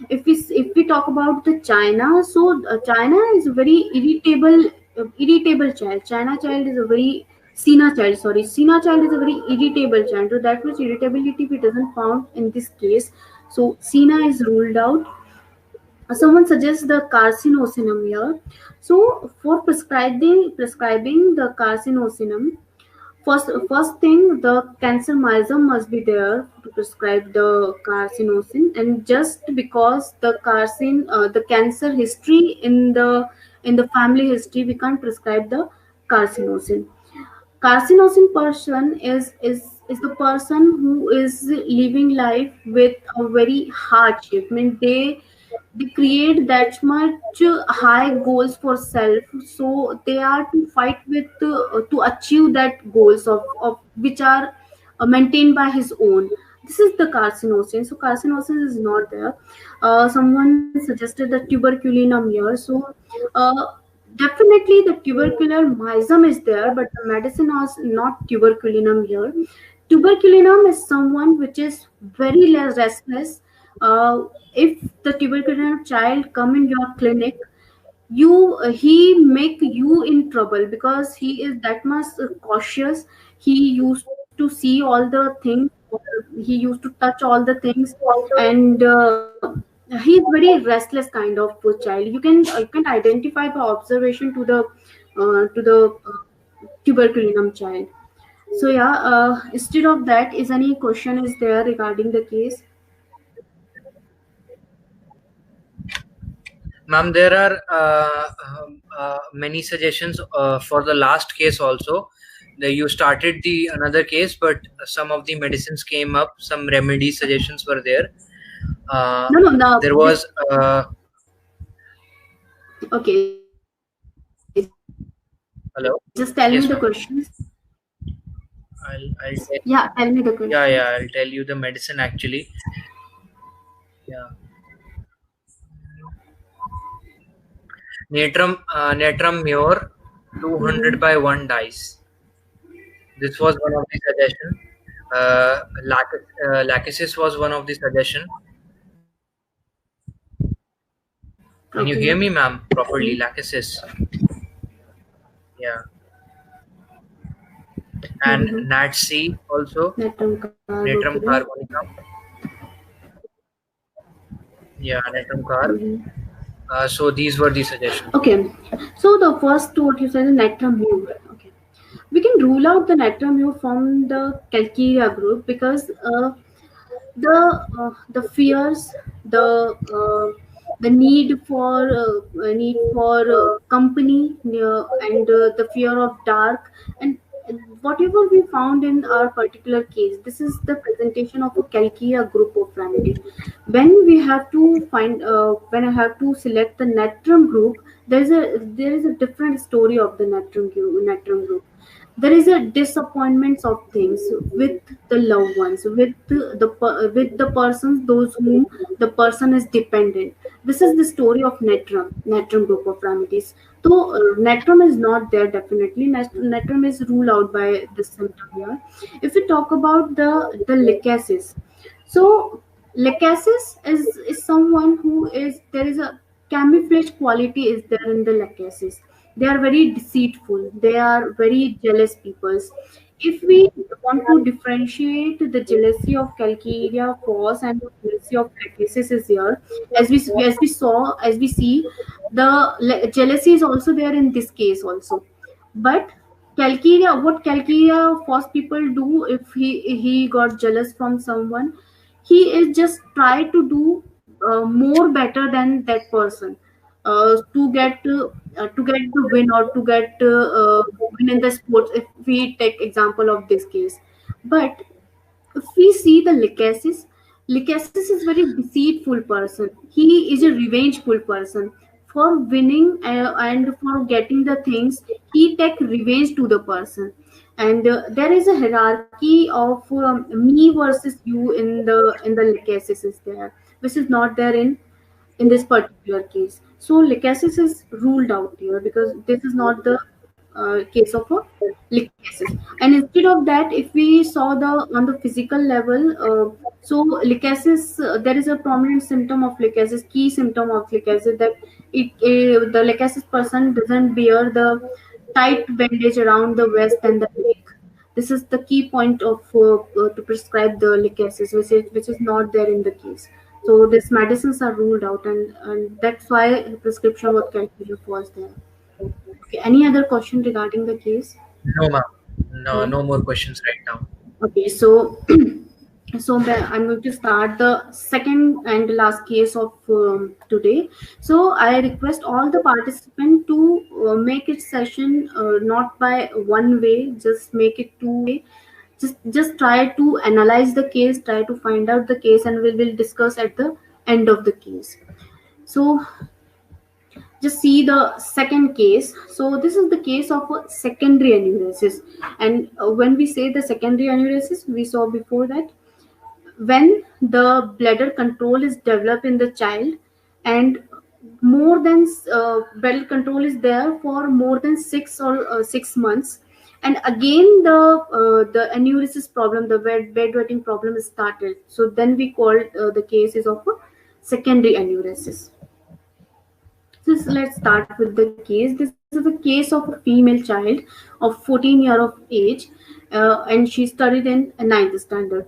If we talk about the China, so China is a very irritable child. China child is a very Sina child. Sorry, Sina child is a very irritable child. So that much irritability we doesn't found in this case. So Sina is ruled out. Someone suggests the carcinosinum here. So for prescribing the carcinosinum, first thing, the cancer myosome must be there to prescribe the carcinosin, and just because the cancer history in the family history, we can't prescribe the carcinosin. Carcinosin person is the person who is living life with a very hardship. I mean, they create that much high goals for self, so they are to fight with to achieve that goals of which are maintained by his own. This is the carcinosin. So carcinosin is not there. Someone suggested the tuberculinum here. So definitely the tubercular myxum is there, but the medicine is not tuberculinum here. Tuberculinum is someone which is very restless. If the tuberculinum child come in your clinic, he make you in trouble because he is that much cautious. He used to see all the things, he used to touch all the things, and he is very restless kind of child. You can identify by observation to the tuberculinum child. So yeah, instead of that, is any question is there regarding the case? Ma'am, there are many suggestions for the last case also. You started the another case, but some of the medicines came up. Some remedy suggestions were there. No. There was. Okay. Hello. Just tell Yes, me the ma'am. questions. I'll tell, Yeah, tell me the question. yeah, I'll tell you the medicine actually. Yeah. Natrum Mure 200 by 1 dice. This was one of the suggestion. Lachesis was one of the suggestion. Can you Okay. hear me, ma'am, properly? Lachesis. Yeah. And NatC also. Natrum carbonicum. Yeah, natrum carb. So these were the suggestions. Okay. So the first what you said is natrum mure. Okay. We can rule out the natrum mure from the calcarea group because the fears, the need for company, and the fear of dark, and whatever we found in our particular case, this is the presentation of a calcarea group of remedy. When we have to find when I have to select the natrum group, there is a different story of the natrum group. There is a disappointments of things with the loved ones, with the persons those whom the person is dependent. This is the story of natrum group of remedies. So natrum is not there. Definitely natrum is ruled out by this symptom here. If we talk about the lachesis, so lachesis is someone who is, there is a camouflage quality is there in the lachesis. They are very deceitful, they are very jealous peoples. If we want to differentiate the jealousy of calcarea force and the jealousy of lachesis is here, as we see, the jealousy is also there in this case also. But what calcarea force people do, if he got jealous from someone, he is just try to do more better than that person, to get the win, or to get win in the sports, if we take example of this case. But if we see the Lycasis is very deceitful person. He is a revengeful person. For winning and for getting the things, he take revenge to the person. And there is a hierarchy of me versus you in the Lycasis is there, which is not there in this particular case. So Lycasis is ruled out here because this is not the case of a lichiasis. And instead of that, if we saw the on the physical level, so lichiasis, there is a prominent symptom of lichiasis, key symptom of lichiasis, that the lichiasis person doesn't bear the tight bandage around the waist and the neck. This is the key point of to prescribe the lichiasis, which is not there in the case. So these medicines are ruled out, and that's why the prescription of calculation was there. Okay, any other question regarding the case? No, ma'am. No more questions right now. Okay, so I'm going to start the second and last case of today. So I request all the participants to make it session not by one way, just make it two way. Just try to analyze the case, try to find out the case, and we will discuss at the end of the case. So just see the second case. So this is the case of a secondary aneurysm. And when we say the secondary aneurysm, we saw before that when the bladder control is developed in the child, and more than bladder control is there for more than 6 months, and again the aneurysm problem, the bedwetting problem is started, so then we called the cases of a secondary aneurysm. So let's start with the case. This is a case of a female child of 14 year of age, and she studied in ninth standard.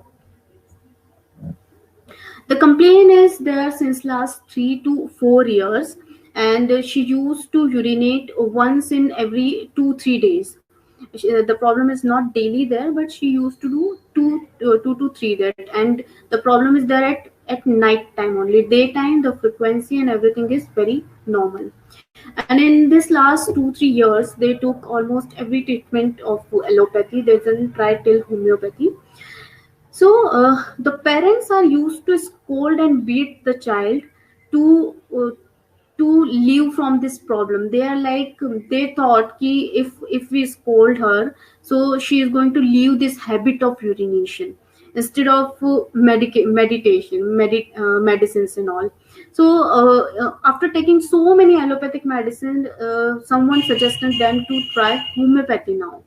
The complaint is there since last 3 to 4 years, and she used to urinate once in every 2-3 days. The problem is not daily there, but she used to do 2 to 3 that, and the problem is there at night time only. Daytime the frequency and everything is very normal. And in this last 2-3 years, they took almost every treatment of allopathy. They didn't try till homeopathy. So the parents are used to scold and beat the child to leave from this problem. They are like, they thought ki if we scold her, so she is going to leave this habit of urination instead of medicines and all. So after taking so many allopathic medicine, someone suggested them to try homeopathy now.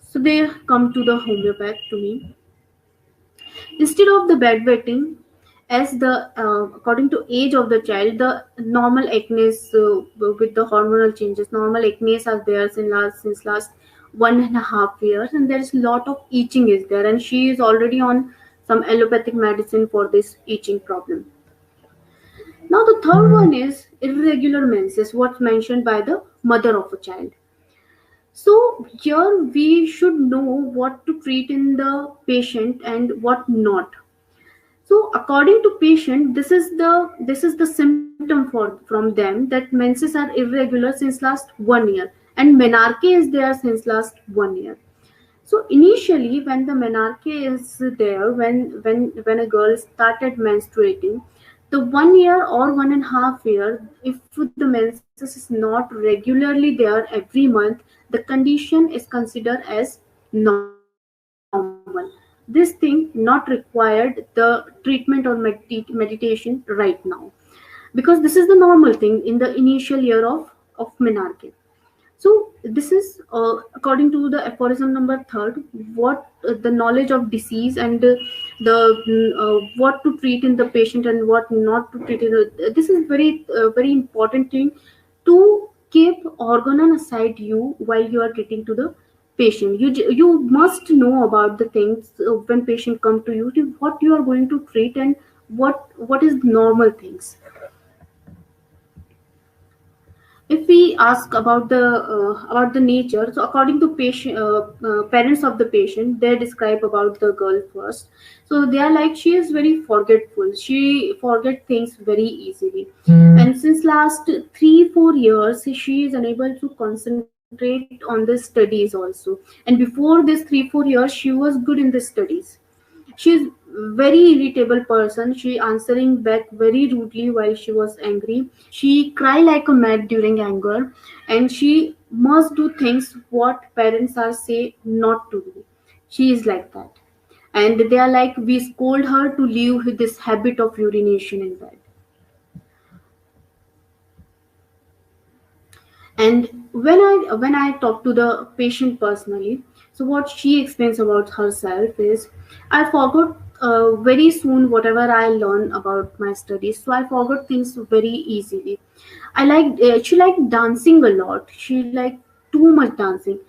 So they come to the homeopath to me. Instead of the bedwetting, as the according to age of the child, the normal acne with the hormonal changes, normal acne are there since last 1.5 years, and there is a lot of itching is there, and she is already on some allopathic medicine for this itching problem. Now the third one is irregular menses, what's mentioned by the mother of a child. So here we should know what to treat in the patient and what not. So according to patient, this is the symptom from them, that menses are irregular since last 1 year, and menarche is there since last 1 year. So initially, when the menarche is there, when a girl started menstruating, the 1 year or 1.5 year, if the menses is not regularly there every month, the condition is considered as normal. This thing not required the treatment or meditation right now, because this is the normal thing in the initial year of menarche. So this is according to the aphorism number third, what the knowledge of disease and what to treat in the patient and what not to treat. This is very important thing to keep organon aside you while you are treating to the patient. You must know about the things when patient come to you, what you are going to treat and what is normal things. If we ask about the nature, so according to patient parents of the patient, they describe about the girl first. So they are like, she is very forgetful, she forget things very easily. And since last 3-4 years she is unable to concentrate on the studies also. And before this 3-4 years she was good in the studies. She is very irritable person. She answering back very rudely while she was angry. She cry like a mad during anger, and she must do things what parents are say not to do. She is like that, and they are like, we scold her to leave with this habit of urination in bed. And when I talk to the patient personally, so what she explains about herself is, I forgot very soon whatever I learned about my studies, so I forgot things very easily. She liked dancing a lot, she liked too much dancing,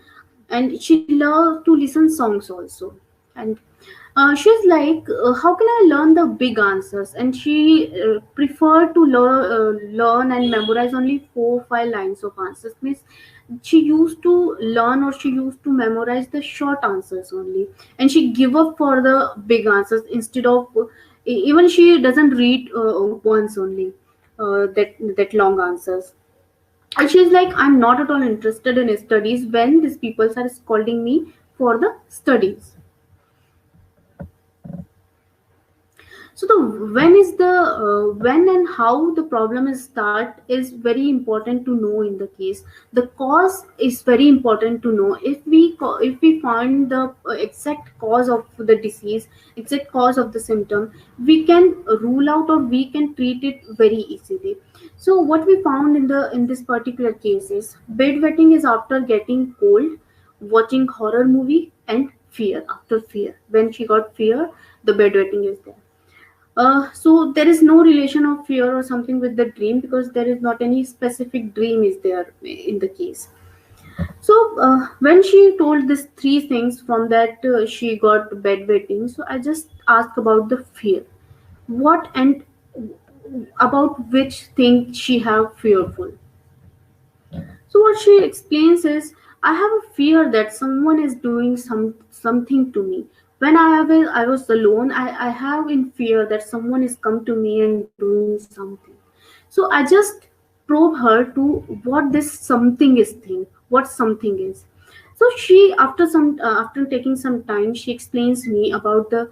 and she loved to listen songs also. And she's like, how can I learn the big answers? And she preferred to learn and memorize only 4-5 lines of answers. Means she used to learn or she used to memorize the short answers only, and she give up for the big answers. Instead of even she doesn't read once only that long answers. And she's like, I'm not at all interested in studies when these people are scolding me for the studies. So the when and how the problem is start is very important to know in the case. The cause is very important to know. If we find the exact cause of the disease, exact cause of the symptom, we can rule out or we can treat it very easily. So what we found in this particular case is bedwetting is after getting cold, watching horror movie, and fear. After fear, when she got fear, the bedwetting is there. So there is no relation of fear or something with the dream, because there is not any specific dream is there in the case. So when she told these three things, from that she got bedwetting. So I just asked about the fear. What and about which thing she have fearful. So what she explains is, I have a fear that someone is doing something to me. When I was alone, I have in fear that someone is come to me and doing something. So I just probe her to what this something is thing, what something is. So she, after taking some time, she explains me about the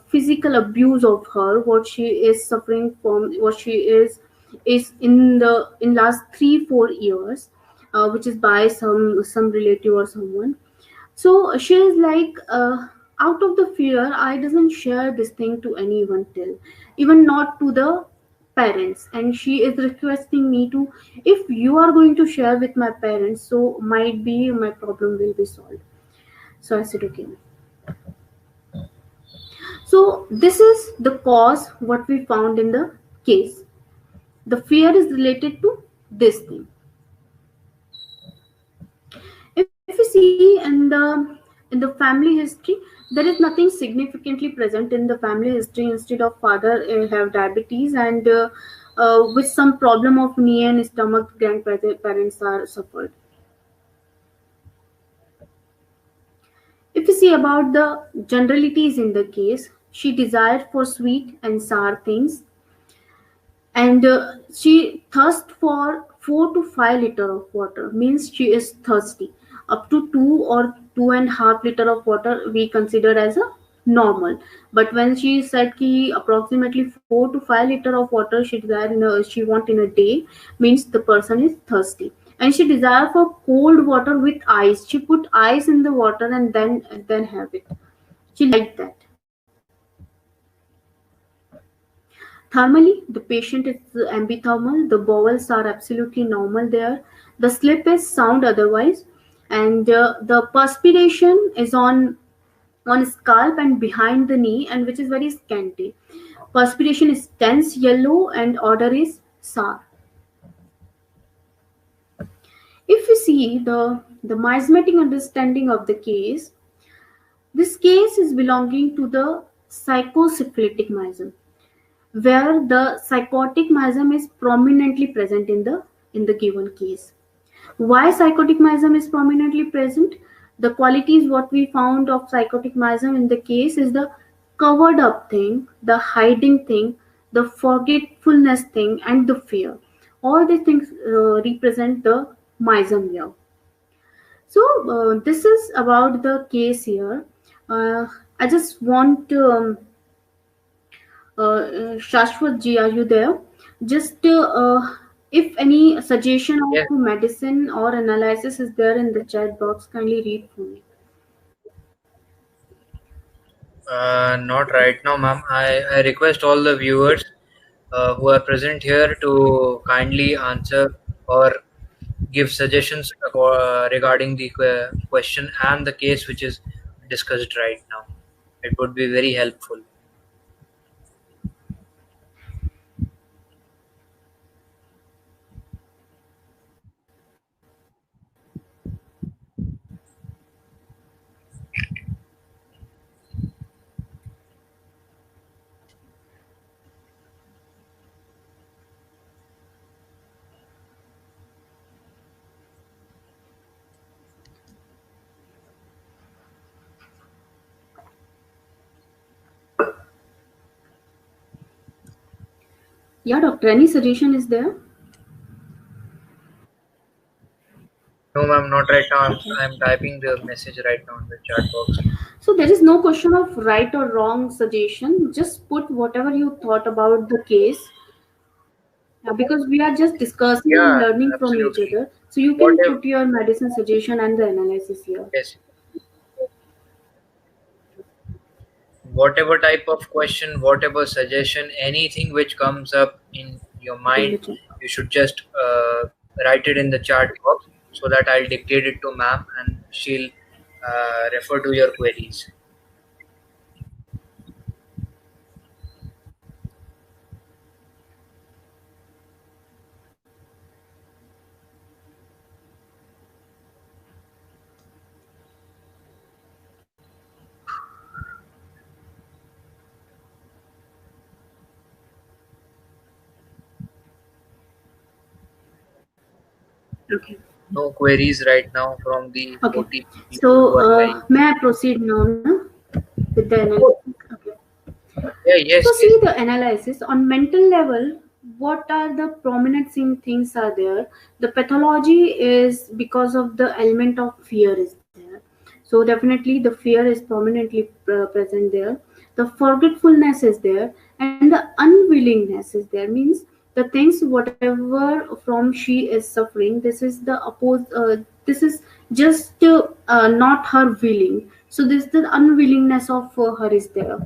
physical abuse of her, what she is suffering from, what she is in last 3-4 years, which is by some relative or someone. So she is like, out of the fear, I doesn't share this thing to anyone till, even not to the parents. And she is requesting me to, if you are going to share with my parents, so might be my problem will be solved. So I said, okay. So this is the cause, what we found in the case. The fear is related to this thing. If you see in the family history, there is nothing significantly present in the family history. Instead of father have diabetes, and with some problem of knee and stomach, grandparents are suffered. If you see about the generalities in the case, she desired for sweet and sour things, and she thirst for 4 to 5 liter of water, means she is thirsty. Up to 2 or 2.5 liter of water we consider as a normal. But when she said ki approximately 4 to 5 liter of water she desire she want in a day, means the person is thirsty. And she desire for cold water with ice. She put ice in the water and then have it. She liked that. Thermally, the patient is ambithermal. The bowels are absolutely normal there. The slip is sound otherwise, and the perspiration is on scalp and behind the knee, and which is very scanty. Perspiration is dense yellow, and odor is sour. If you see the miasmatic understanding of the case, this case is belonging to the psychosyphilitic miasm, where the psychotic miasm is prominently present in the given case. Why psychotic miasm is prominently present? The qualities what we found of psychotic miasm in the case is the covered up thing, the hiding thing, the forgetfulness thing, and the fear. All these things represent the miasm here. So this is about the case here. I just want to Shashwat ji, are you there? Just if any suggestion of Yes. medicine or analysis is there in the chat box, kindly read for me. Not right now, ma'am. I request all the viewers who are present here to kindly answer or give suggestions regarding the question and the case which is discussed right now. It would be very helpful. Yeah, doctor, any suggestion is there? No, ma'am, not right now. I'm typing the message right now in the chat box. So there is no question of right or wrong suggestion. Just put whatever you thought about the case, because we are just discussing and Yeah, learning from each absolutely. other. So you can Whatever, put your medicine suggestion and the analysis here. yes, whatever type of question, whatever suggestion, anything which comes up in your In mind, the chat. you should just write it in the chat box so that I'll dictate it to ma'am and she'll refer to your queries. Okay. No queries right now from the Okay. 40 people So who are querying. may I proceed now, no? With the analysis? Okay. Yeah, yes, So yes. see the analysis on mental level. What are the prominent things are there? The pathology is because of the element of fear is there. So definitely the fear is prominently present there. The forgetfulness is there, and the unwillingness is there. Means the things whatever from she is suffering. This is the this is just not her willing. So this the unwillingness of her is there.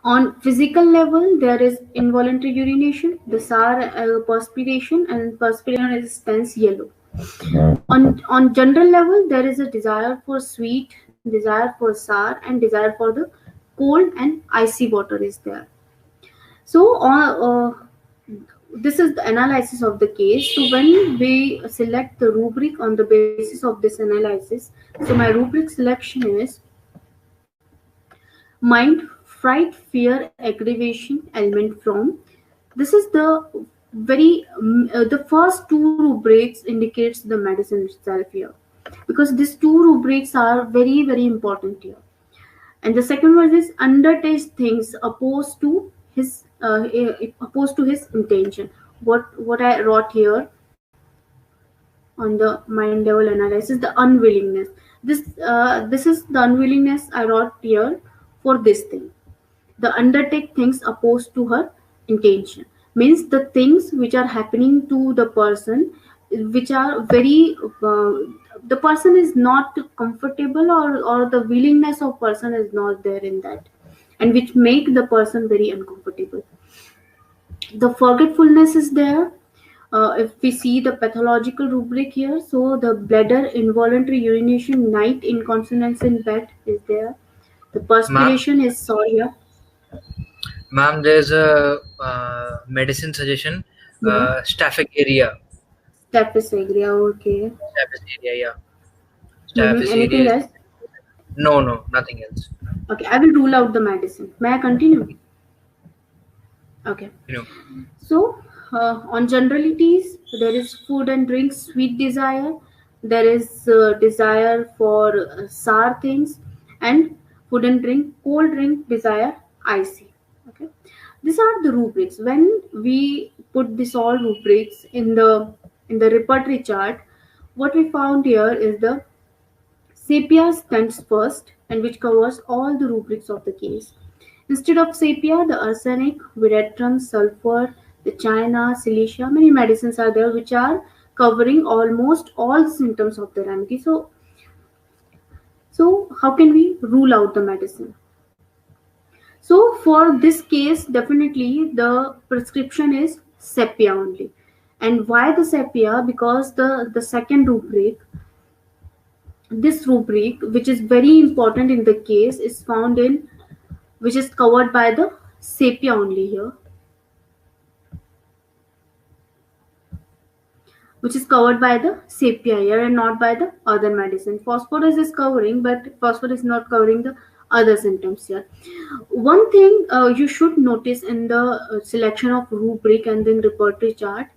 On physical level, there is involuntary urination, the SAR perspiration, and perspiration resistance yellow. On general level, there is a desire for sweet, desire for SAR, and desire for the cold and icy water is there. So, this is the analysis of the case. So, when we select the rubric on the basis of this analysis, so my rubric selection is mind, fright, fear, aggravation element from. This is the the first two rubrics indicates the medicine itself here, because these two rubrics are very important here. And the second one is undertakes things opposed to his intention. What I wrote here on the mind level analysis, the unwillingness. This is the unwillingness I wrote here for this thing. The undertake things opposed to her intention, means the things which are happening to the person, which are very the person is not comfortable, or the willingness of person is not there in that, and which make the person very uncomfortable. The forgetfulness is there. If we see the pathological rubric here, so the bladder, involuntary urination, night incontinence in bed is there. The Ma'am, perspiration is soria. ma'am, there's a medicine suggestion, Yeah. Staphylococcus. Staphylococcus, okay. Staphylococcus, yeah. Anything Staphylococcus. else? No, nothing else. Okay, I will rule out the medicine. May I continue? Okay. You know, So, on generalities, there is food and drink, sweet desire. There is desire for sour things, and food and drink, cold drink, desire, icy. Okay. These are the rubrics. When we put this all rubrics in the repertory chart, what we found here is the sepia stands first, and which covers all the rubrics of the case. Instead of sepia, the arsenic, veratrum, sulfur, the china, silicia, many medicines are there which are covering almost all the symptoms of the remedy. So how can we rule out the medicine? So for this case, definitely the prescription is sepia only. And why the sepia? Because the second rubric, this rubric, which is very important in the case, is found in, which is covered by the sepia only here, which is covered by the sepia here and not by the other medicine. Phosphorus is covering, but phosphorus is not covering the other symptoms here. One thing you should notice in the selection of rubric and then repertory chart.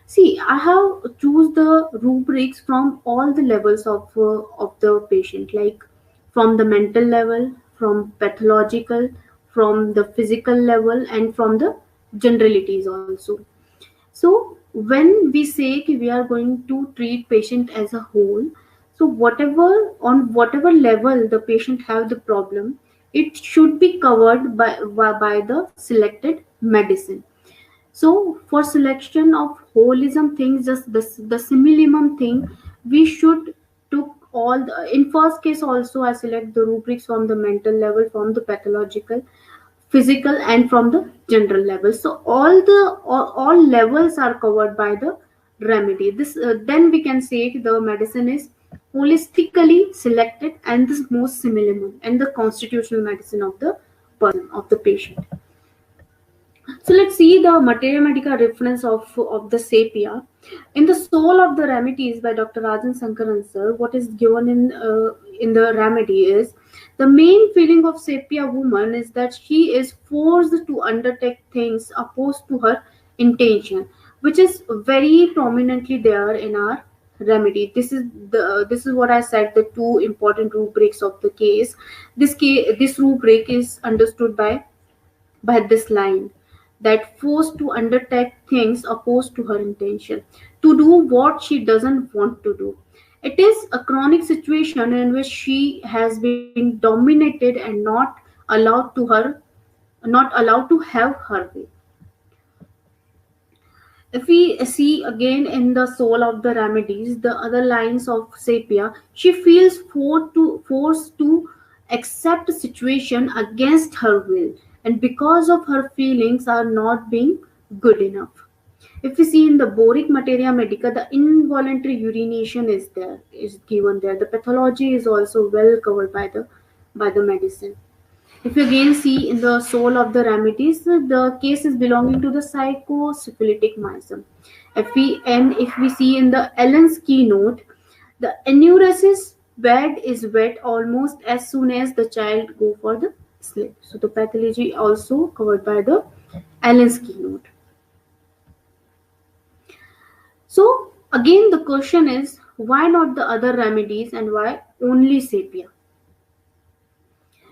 See, I have choose the rubrics from all the levels of the patient, like from the mental level, from pathological, from the physical level, and from the generalities also. So when we say we are going to treat patient as a whole, So whatever level the patient have the problem, it should be covered by the selected medicine. So for selection of holism things, just the minimum thing, we should took all the, in first case also I select the rubrics from the mental level, from the pathological, physical, and from the general level. So all levels are covered by the remedy. This then we can say the medicine is holistically selected and the most similar and the constitutional medicine of the person, of the patient. So let's see the materia medica reference of the Sapia. In the Soul of the Remedies by Dr. Rajan Sankaran sir, what is given in the remedy is the main feeling of Sapia woman is that she is forced to undertake things opposed to her intention, which is very prominently there in our remedy. This is what I said, the two important rubrics of the case. This rubric is understood by this line, that forced to undertake things opposed to her intention, to do what she doesn't want to do. It is a chronic situation in which she has been dominated and not allowed to have her way. If we see again in the Soul of the Remedies, the other lines of Sapia, she feels forced to accept a situation against her will, and because of her feelings are not being good enough. If we see in the Boric Materia Medica, the involuntary urination is given there. The pathology is also well covered by the medicine. If you again see in the Soul of the Remedies, the case is belonging to the psychosyphilitic miasm. If we see in the Allen's keynote, the enuresis bed is wet almost as soon as the child go for the sleep. So the pathology also covered by the Allen's keynote. So again the question is, why not the other remedies and why only Sapia?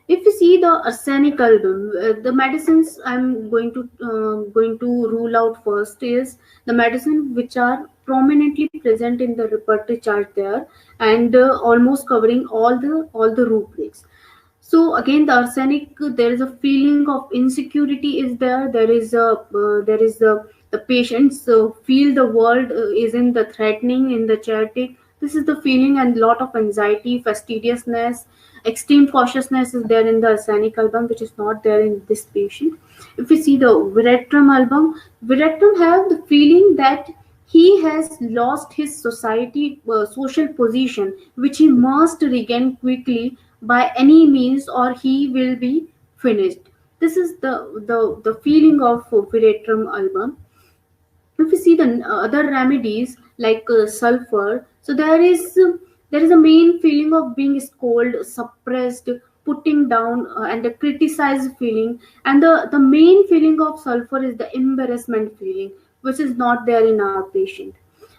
If you see the arsenic album, the medicines I'm going to rule out first is the medicine which are prominently present in the repertory chart there, and almost covering all the rubrics. So again, the arsenic, there is a feeling of insecurity is there. There is the patients feel the world is in the threatening, in the chaotic. This is the feeling, and lot of anxiety, fastidiousness, extreme cautiousness is there in the arsenic album, which is not there in this patient. If we see the Viretrum album, Viretrum have the feeling that he has lost his social position, which he must regain quickly by any means, or he will be finished. This is the feeling of Viretrum album. If we see the other remedies like sulfur, so there is a main feeling of being scolded, suppressed, putting down, and a criticized feeling. And the main feeling of sulfur is the embarrassment feeling, which is not there in our patient,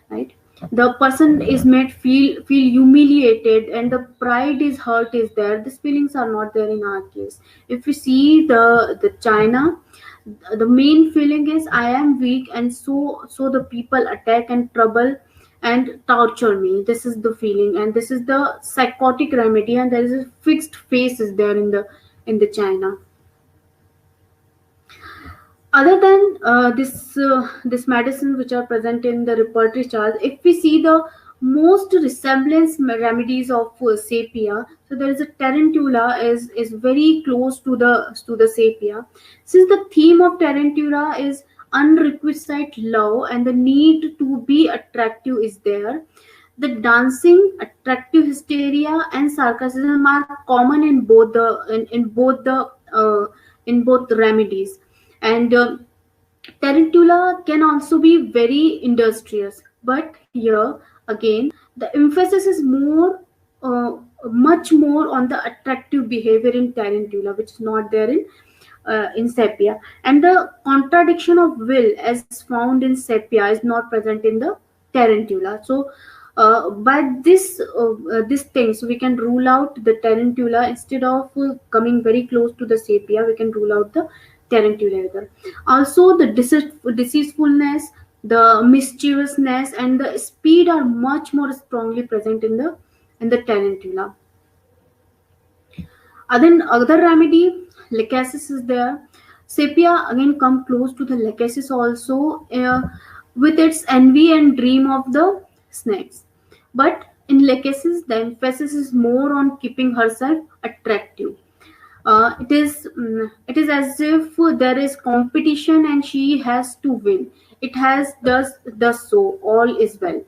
right? The person is made feel humiliated, and the pride is hurt is there. These feelings are not there in our case. If we see the China, the main feeling is I am weak, and so the people attack and trouble and torture me. This is the feeling, and this is the psychotic remedy, and there is a fixed face is there in the China. Other than this medicine which are present in the repertory chart, if we see the most resemblance remedies of Sapia, so there is a tarantula is very close to the Sapia. Since the theme of tarantula is unrequited love and the need to be attractive is there, the dancing, attractive hysteria, and sarcasm are common in both remedies. And tarantula can also be very industrious, but here again the emphasis is much more on the attractive behavior in tarantula, which is not there in Sapia. And the contradiction of will as found in Sapia is not present in the tarantula. So by this thing, so we can rule out the tarantula. Instead of coming very close to the Sapia, we can rule out the tarantula. Also the deceitfulness, the mischievousness, and the speed are much more strongly present in the and the tarantula. Other remedy, lachesis is there. Sepia again come close to the lachesis also, with its envy and dream of the snakes. But in lachesis, the emphasis is more on keeping herself attractive. It is as if there is competition and she has to win. It has does so. All is well.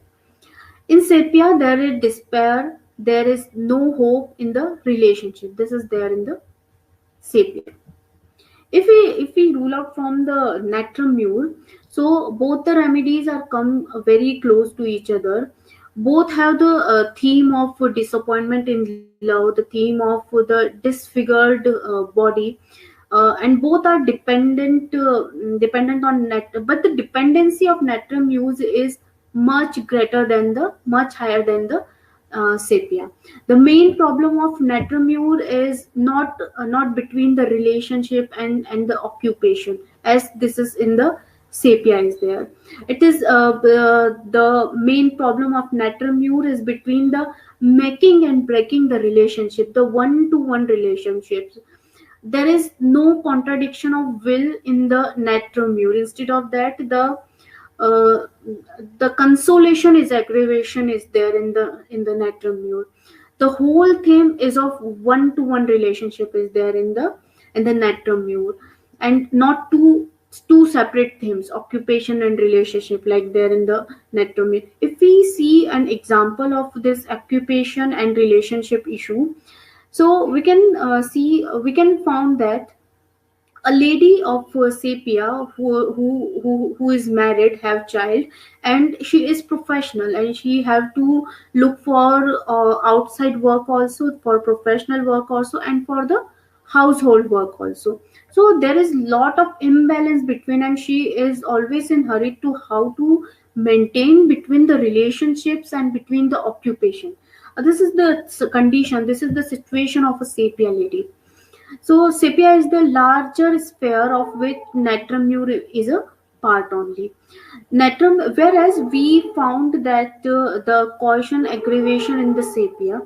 In sepia, there is despair. There is no hope in the relationship. This is there in the sepia. If we rule out from the natrum mule, so both the remedies are come very close to each other. Both have the theme of disappointment in love, the theme of the disfigured body, and both are dependent on net, but the dependency of natrum muse is much higher than the sepia. The main problem of natramure is not between the relationship and the occupation, as this is in the sepia is there. It is the main problem of natramure is between the making and breaking the relationship, the one-to-one relationships. There is no contradiction of will in the natramure. Instead of that, uh, the consolation is aggravation is there in the natrum mule. The whole theme is of one to one relationship is there in the natrum mule, and not two separate themes, occupation and relationship, like there in the natrum mule. If we see an example of this occupation and relationship issue, so we can found that a lady of sepia who is married, have child, and she is professional, and she have to look for outside work also, for professional work also, and for the household work also. So there is lot of imbalance between, and she is always in hurry to how to maintain between the relationships and between the occupation. This is the condition, this is the situation of a sepia lady. So sepia is the larger sphere of which natrum mure is a part only. Natrum, whereas we found that the caution aggravation in the sepia.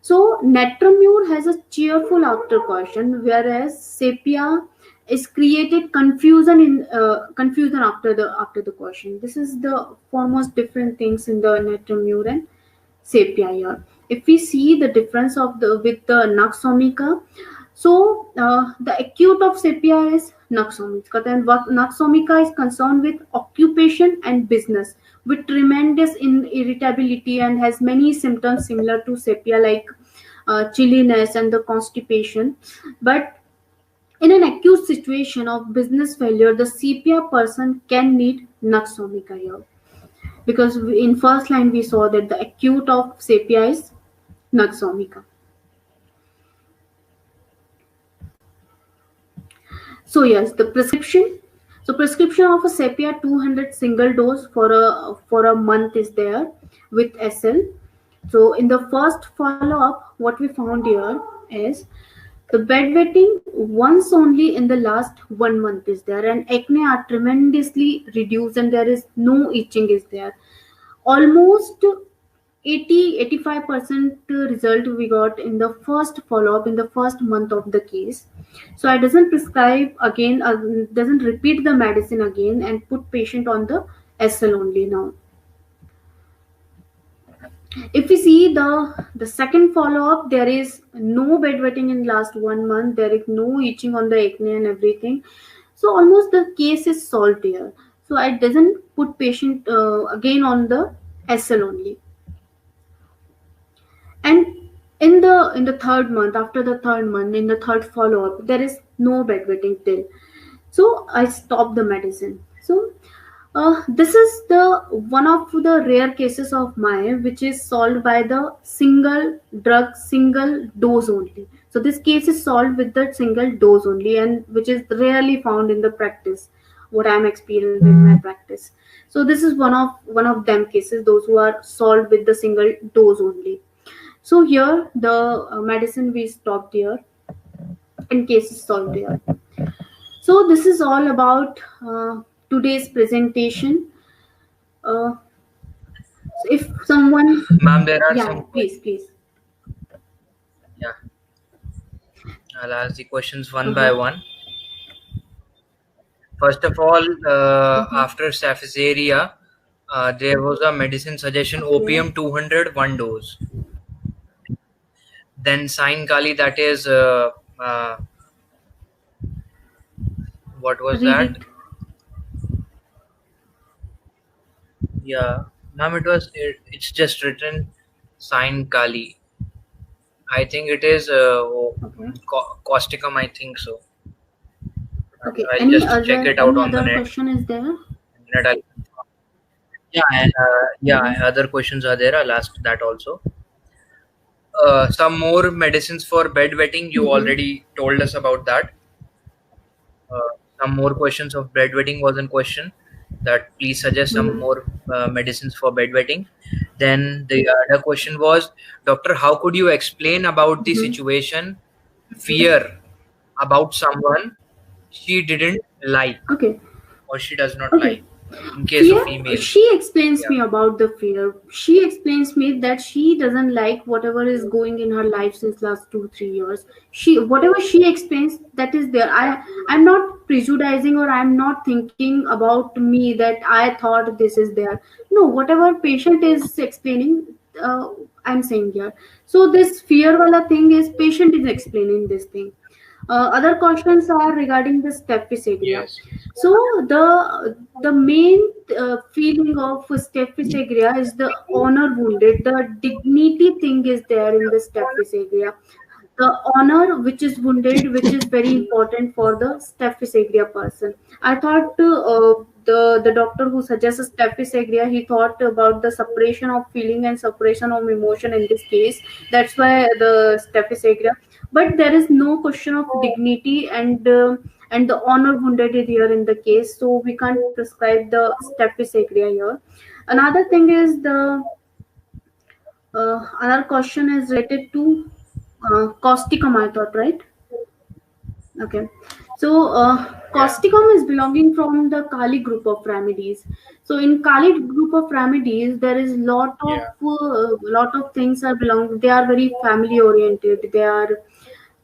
So natrum mure has a cheerful after caution, whereas sepia is created confusion after the caution. This is the foremost different things in the natrum mure and sepia here. If we see the difference of the with the naxomica, so the acute of sepia is naxomica. Then what naxomica is concerned with occupation and business, with tremendous irritability, and has many symptoms similar to sepia, like chilliness and the constipation. But in an acute situation of business failure, the sepia person can need naxomica here, because in first line we saw that the acute of sepia is naxomica. So yes, the prescription. So prescription of a sepia 200 single dose for a month is there with SL. So in the first follow up, what we found here is the bedwetting once only in the last 1 month is there, and acne are tremendously reduced, and there is no itching is there. Almost 80-85% result we got in the first follow-up in the first month of the case. So I doesn't prescribe again, doesn't repeat the medicine again, and put patient on the SL only now. If we see the second follow-up, there is no bedwetting in last 1 month, there is no itching on the acne and everything. So almost the case is solved here. So I doesn't put patient again on the SL only. And in the third month, after the third month, in the third follow-up, there is no bedwetting till. So I stop the medicine. So this is the one of the rare cases of mine which is solved by the single drug, single dose only. So this case is solved with the single dose only, and which is rarely found in the practice, what I'm experiencing in my practice. So this is one of them cases, those who are solved with the single dose only. So here the medicine we stopped here, and case is solved here. So this is all about today's presentation. So if someone, Ma'am, there are yeah, some please, please. yeah. I'll ask the questions one by one. First of all, after Staphysaria, there was a medicine suggestion: opium 200, 1 dose. Then Sain Kali, that is what was Read that? it. Yeah, ma'am, it's just written Sain Kali. I think it is Okay. causticum. I think so. Okay. I'll Any just check other it out on the other net. question is there? Yeah, and other questions are there. I'll ask that also. Some more medicines for bedwetting. You already told us about that. Some more questions of bedwetting was in question. That please suggest some more medicines for bedwetting. Then the other question was, doctor, how could you explain about the situation, fear about someone she didn't like Okay. or she does not Okay. like, in case of Fear, females? she explains Yeah. me about the fear. She explains me that she doesn't like whatever is going in her life since last 2 3 years. She, whatever she explains, that is there. I'm not prejudicing, or I'm not thinking about me that I thought this is there. No, whatever patient is explaining, I'm saying here. So this fear wala thing is patient is explaining this thing. Other questions are regarding the Staphysagra. Yes. So the main feeling of Staphysagra is the honor wounded. The dignity thing is there in the Staphysagra. The honor which is wounded, which is very important for the Staphysagra person. I thought the doctor who suggests Staphysagra, he thought about the separation of feeling and separation of emotion in this case. That's why the Staphysagra. But there is no question of dignity and the honor wounded is here in the case, so we can't prescribe the Staphysagra here. Another thing is the another question is related to causticum, I thought, right? Okay. So, causticum is belonging from the Kali group of remedies. So, in Kali group of remedies, there is lot of things are belong. They are very family oriented. They are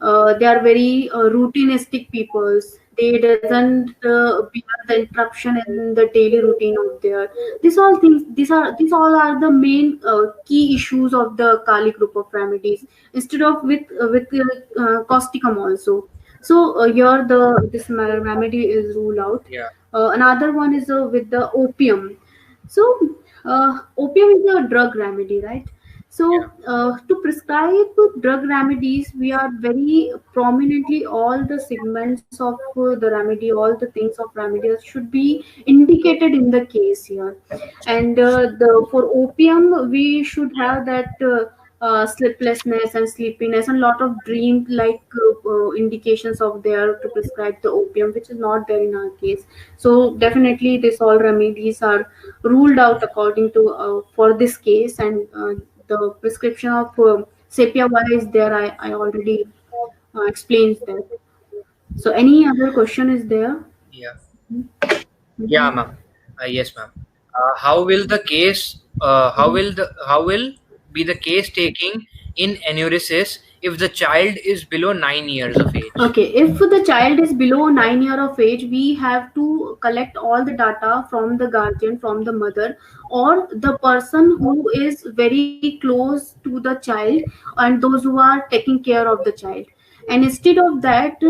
very routinistic peoples. They doesn't bear the interruption in the daily routine of their. These all things. These all are the main key issues of the Kali group of remedies. Instead of with causticum also. So here the this remedy is ruled out. Yeah. Another one is with the opium. So opium is a drug remedy, right? So to prescribe drug remedies, we are very prominently all the segments of the remedy, all the things of remedies should be indicated in the case here. And the for opium, we should have that. Sleeplessness and sleepiness and lot of dream like indications of there to prescribe the opium, which is not there in our case. So definitely this all remedies are ruled out according to for this case, and the prescription of sepia is there. I already explained that. So any other question is there? Yeah. Yeah, ma'am. Yes, ma'am. How will the case? How will be the case taking in enuresis if the child is below 9 years of age? Okay, if the child is below 9 year of age, we have to collect all the data from the guardian, from the mother, or the person who is very close to the child, and those who are taking care of the child. And instead of that,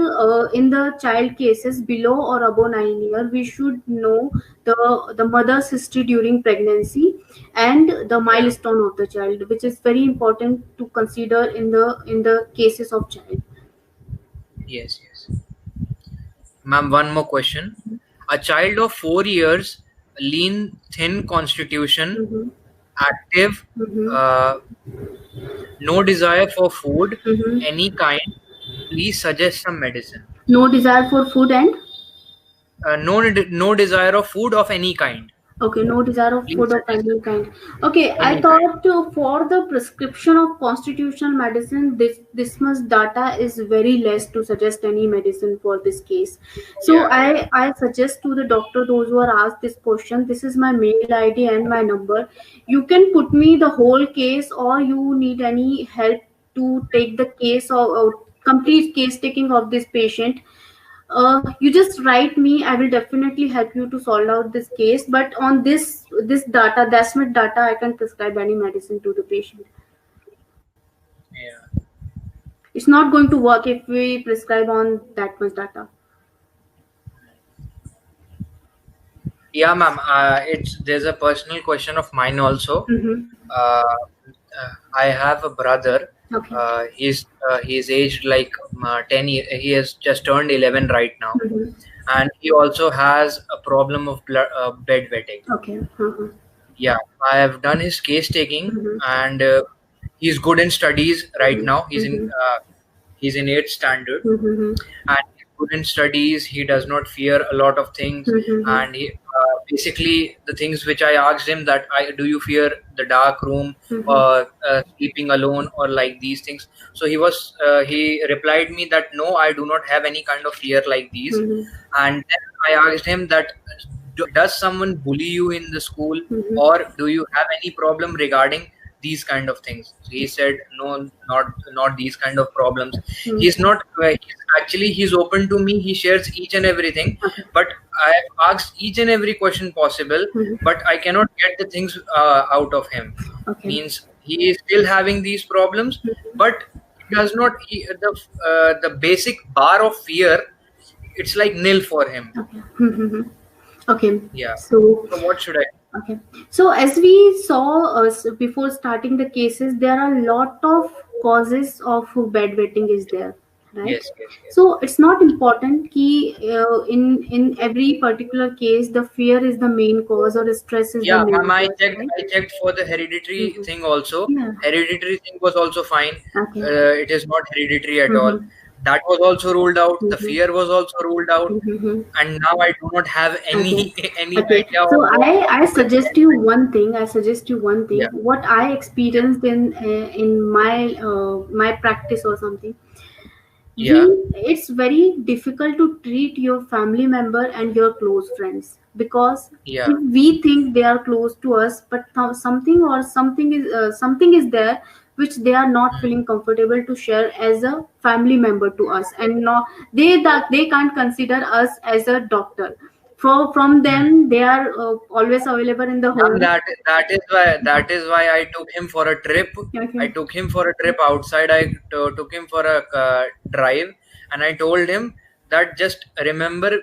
in the child cases below or above 9 year, we should know the mother's history during pregnancy and the milestone of the child, which is very important to consider in the cases of child. Yes, yes. Ma'am, one more question. A child of 4 years, lean, thin constitution, Mhm. active, Mhm. no desire for food, Mhm. any kind. Please suggest some medicine. No desire for food and No desire of food of any kind. Okay, no desire of Please food of suggest any kind. Okay, I any kind. thought for the prescription of constitutional medicine, this much data is very less to suggest any medicine for this case. So Yeah, yeah. I suggest to the doctor, those who are asked this question, this is my mail ID and my number. You can put me the whole case, or you need any help to take the case or complete case taking of this patient. You just write me. I will definitely help you to solve out this case, but on this data, that's my data, I can prescribe any medicine to the patient. Yeah. It's not going to work if we prescribe on that much data. Yeah, ma'am. There's a personal question of mine also. Mm-hmm. I have a brother. Okay. He's aged like 10 years. He has just turned 11 right now, Mm-hmm. and he also has a problem of bedwetting. Okay. Uh-huh. Yeah, I have done his case taking, Mm-hmm. and he's good in studies right now. Mm-hmm. He's in 8th standard, Mm-hmm. and he's good in studies. He does not fear a lot of things, Mm-hmm. and basically the things which I asked him, that do you fear the dark room, Mm-hmm. sleeping alone, or like these things? So he replied me that no, I do not have any kind of fear like these. Mm-hmm. And then I asked him that does someone bully you in the school, Mm-hmm. or do you have any problem regarding these kind of things? So he said no, not these kind of problems. Mm-hmm. He's not he's open to me. He shares each and everything, Okay. but I have asked each and every question possible, Mm-hmm. but I cannot get the things out of him. Okay. Means he is still having these problems, but he does not the basic bar of fear, it's like nil for him. Okay. Mm-hmm. Okay. Yeah. So So what should I? okay. So as we saw before starting the cases, there are a lot of causes of bedwetting is there, right? Yes, yes, yes. So it's not important ki in every particular case the fear is the main cause or stress is Yeah, the main ma'am, I cause, checked. right? I checked for the hereditary Mhm. thing also. Yeah. Hereditary thing was also fine. Okay. It is not hereditary at all. Mhm. That was also ruled out. The Mhm. fear was also ruled out, Mhm. and now I do not have any any Okay. idea So of I suggest you one thing. Yeah. What I experienced in my practice or something. Yeah. It's very difficult to treat your family member and your close friends, because Yeah. if we think they are close to us, but something is there which they are not feeling comfortable to share as a family member to us, and no, they can't consider us as a doctor. From them they are always available in the Ma'am, home. that is why I took him for a trip. Okay. I took him for a trip outside. I took him for a drive, and I told him that just remember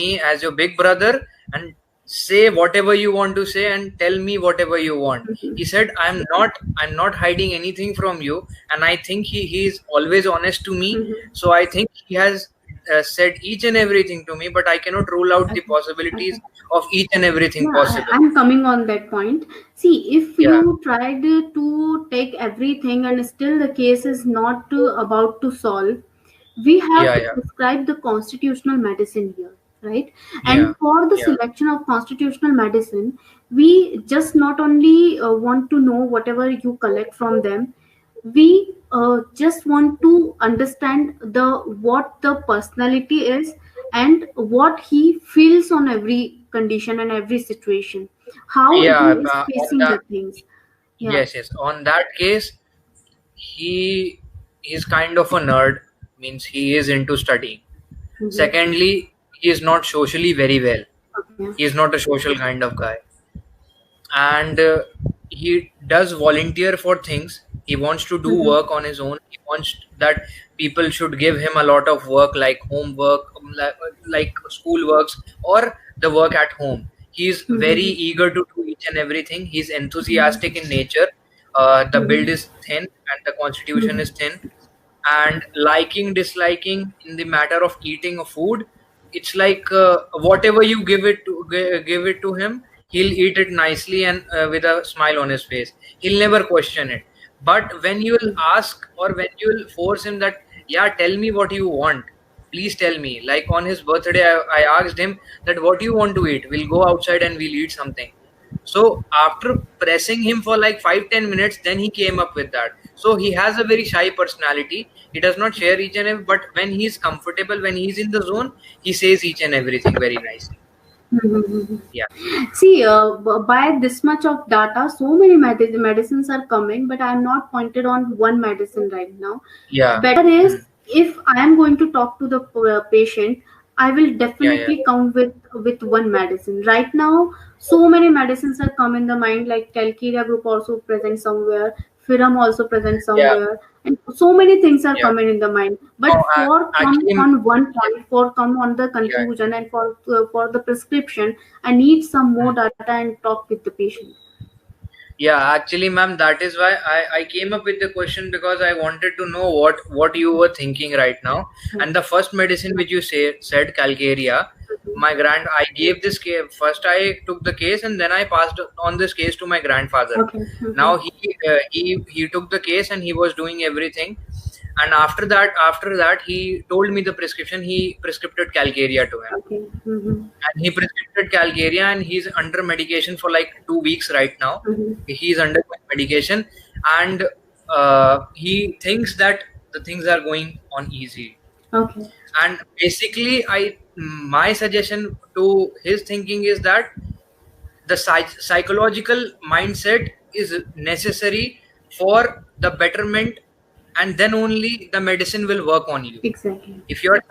me as your big brother, and say whatever you want to say, and tell me whatever you want. Mhm. He said, I'm not hiding anything from you, and I think he is always honest to me. Mhm. So I think he has said each and everything to me, but I cannot rule out the possibilities of each and everything Yeah, possible. I'm coming on that point. See, if Yeah. you tried to take everything and still the case is not about to solve, we have Yeah, to yeah. prescribe the constitutional medicine here, right? Yeah. And for the Yeah. selection of constitutional medicine, we just not only want to know whatever you collect from them, we just want to understand what the personality is and what he feels on every condition and every situation, how Yeah, he is on facing the that, things. Yeah. yes. On that case, he is kind of a nerd, means he is into studying. Mhm. Secondly, he is not socially very well. Okay. He is not a social kind of guy, and he does volunteer for things. He wants to do Mhm. work on his own. He wants that people should give him a lot of work, like homework, like school works, or the work at home. He's very eager to do each and everything. He's enthusiastic in nature. The build is thin and the constitution is thin, and liking disliking in the matter of eating a food, it's like whatever you give it to him, he'll eat it nicely and with a smile on his face. He'll never question it. But when you will ask, or when you will force him that, yeah, tell me what you want, please tell me. Like on his birthday, I asked him that what do you want to eat? We'll go outside and we'll eat something. So after pressing him for like 5-10 minutes, then he came up with that. So he has a very shy personality. He does not share each and every, but when he's comfortable, when he's in the zone, he says each and everything very nicely. Yeah. See, by this much of data, so many medicines are coming, but I'm not pointed on one medicine right now. Yeah. Better is if I am going to talk to the patient, I will definitely come with one medicine. Right now, so many medicines are come in the mind, like Calcarea group also present somewhere, Firam also present somewhere, and so many things are coming in the mind. But for come on one point, for come on the conclusion, and for the prescription, I need some more data and talk with the patient. Yeah, actually, ma'am, that is why I came up with the question, because I wanted to know what you were thinking right now. And the first medicine which you said Calcarea, I gave this case first. I took the case and then I passed on this case to my grandfather. Now he took the case and he was doing everything. And after that, he told me the prescription. He prescribed Calcarea to him. And he prescribed Calcarea, and he's under medication for like 2 weeks right now. He's under medication, and he thinks that the things are going on easy. And basically, my suggestion to his thinking is that the psychological mindset is necessary for the betterment, and then only the medicine will work on you. Exactly. If you're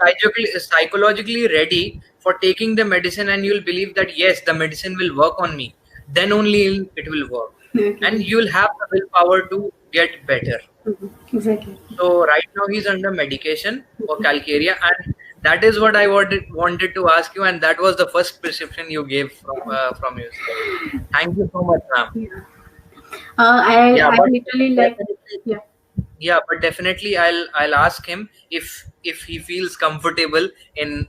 psychologically ready for taking the medicine, and you'll believe that yes, the medicine will work on me, then only it will work. And you'll have the willpower to get better. Exactly. So right now he's under medication for Calcarea, and that is what I wanted to ask you, and that was the first prescription you gave from you. Thank you so much, ma'am. I literally like. Yeah, but definitely I'll ask him if he feels comfortable in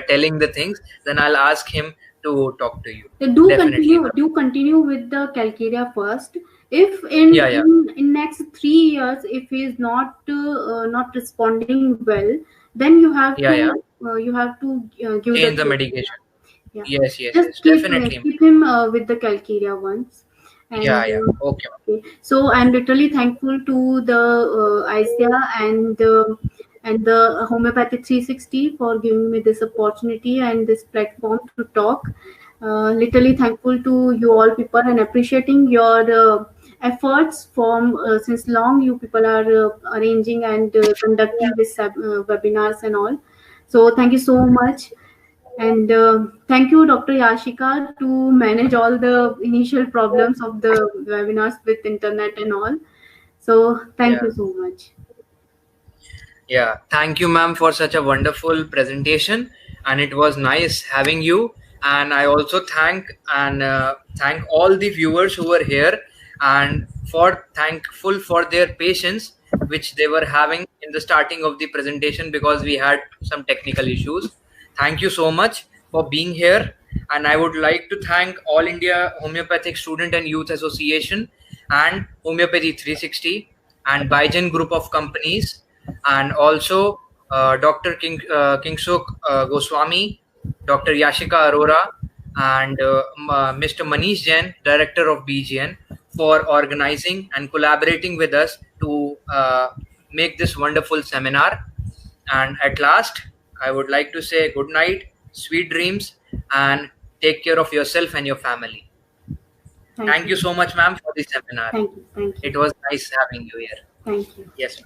telling the things, then I'll ask him to talk to you. Do continue with the Calcarea first. If in next 3 years, if he is not responding well, then you have to give the medication. Yes, definitely. Keep him with the Calcarea once. And, okay. So I'm literally thankful to the ICIA and the Homeopathic 360 for giving me this opportunity and this platform to talk. Literally thankful to you all people, and appreciating your efforts from since long. You people are arranging and conducting this webinars and all. So thank you so much. And thank you, Dr. Yashika, to manage all the initial problems of the webinars with internet and all. So thank you so much. Yeah, thank you, ma'am, for such a wonderful presentation, and it was nice having you. And I also thank all the viewers who were here, and thankful for their patience which they were having in the starting of the presentation, because we had some technical issues. Thank you so much for being here. And I would like to thank All India Homeopathic Student and Youth Association and Homeopathy 360 and Baijan Group of Companies, and also Dr. Kingsuk Goswami, Dr. Yashika Arora, and Mr. Manish Jain, Director of BGN, for organizing and collaborating with us to make this wonderful seminar. And at last, I would like to say good night, sweet dreams, and take care of yourself and your family. Thank you so much, ma'am, for this seminar. Thank you. It was nice having you here. Thank you. Yes.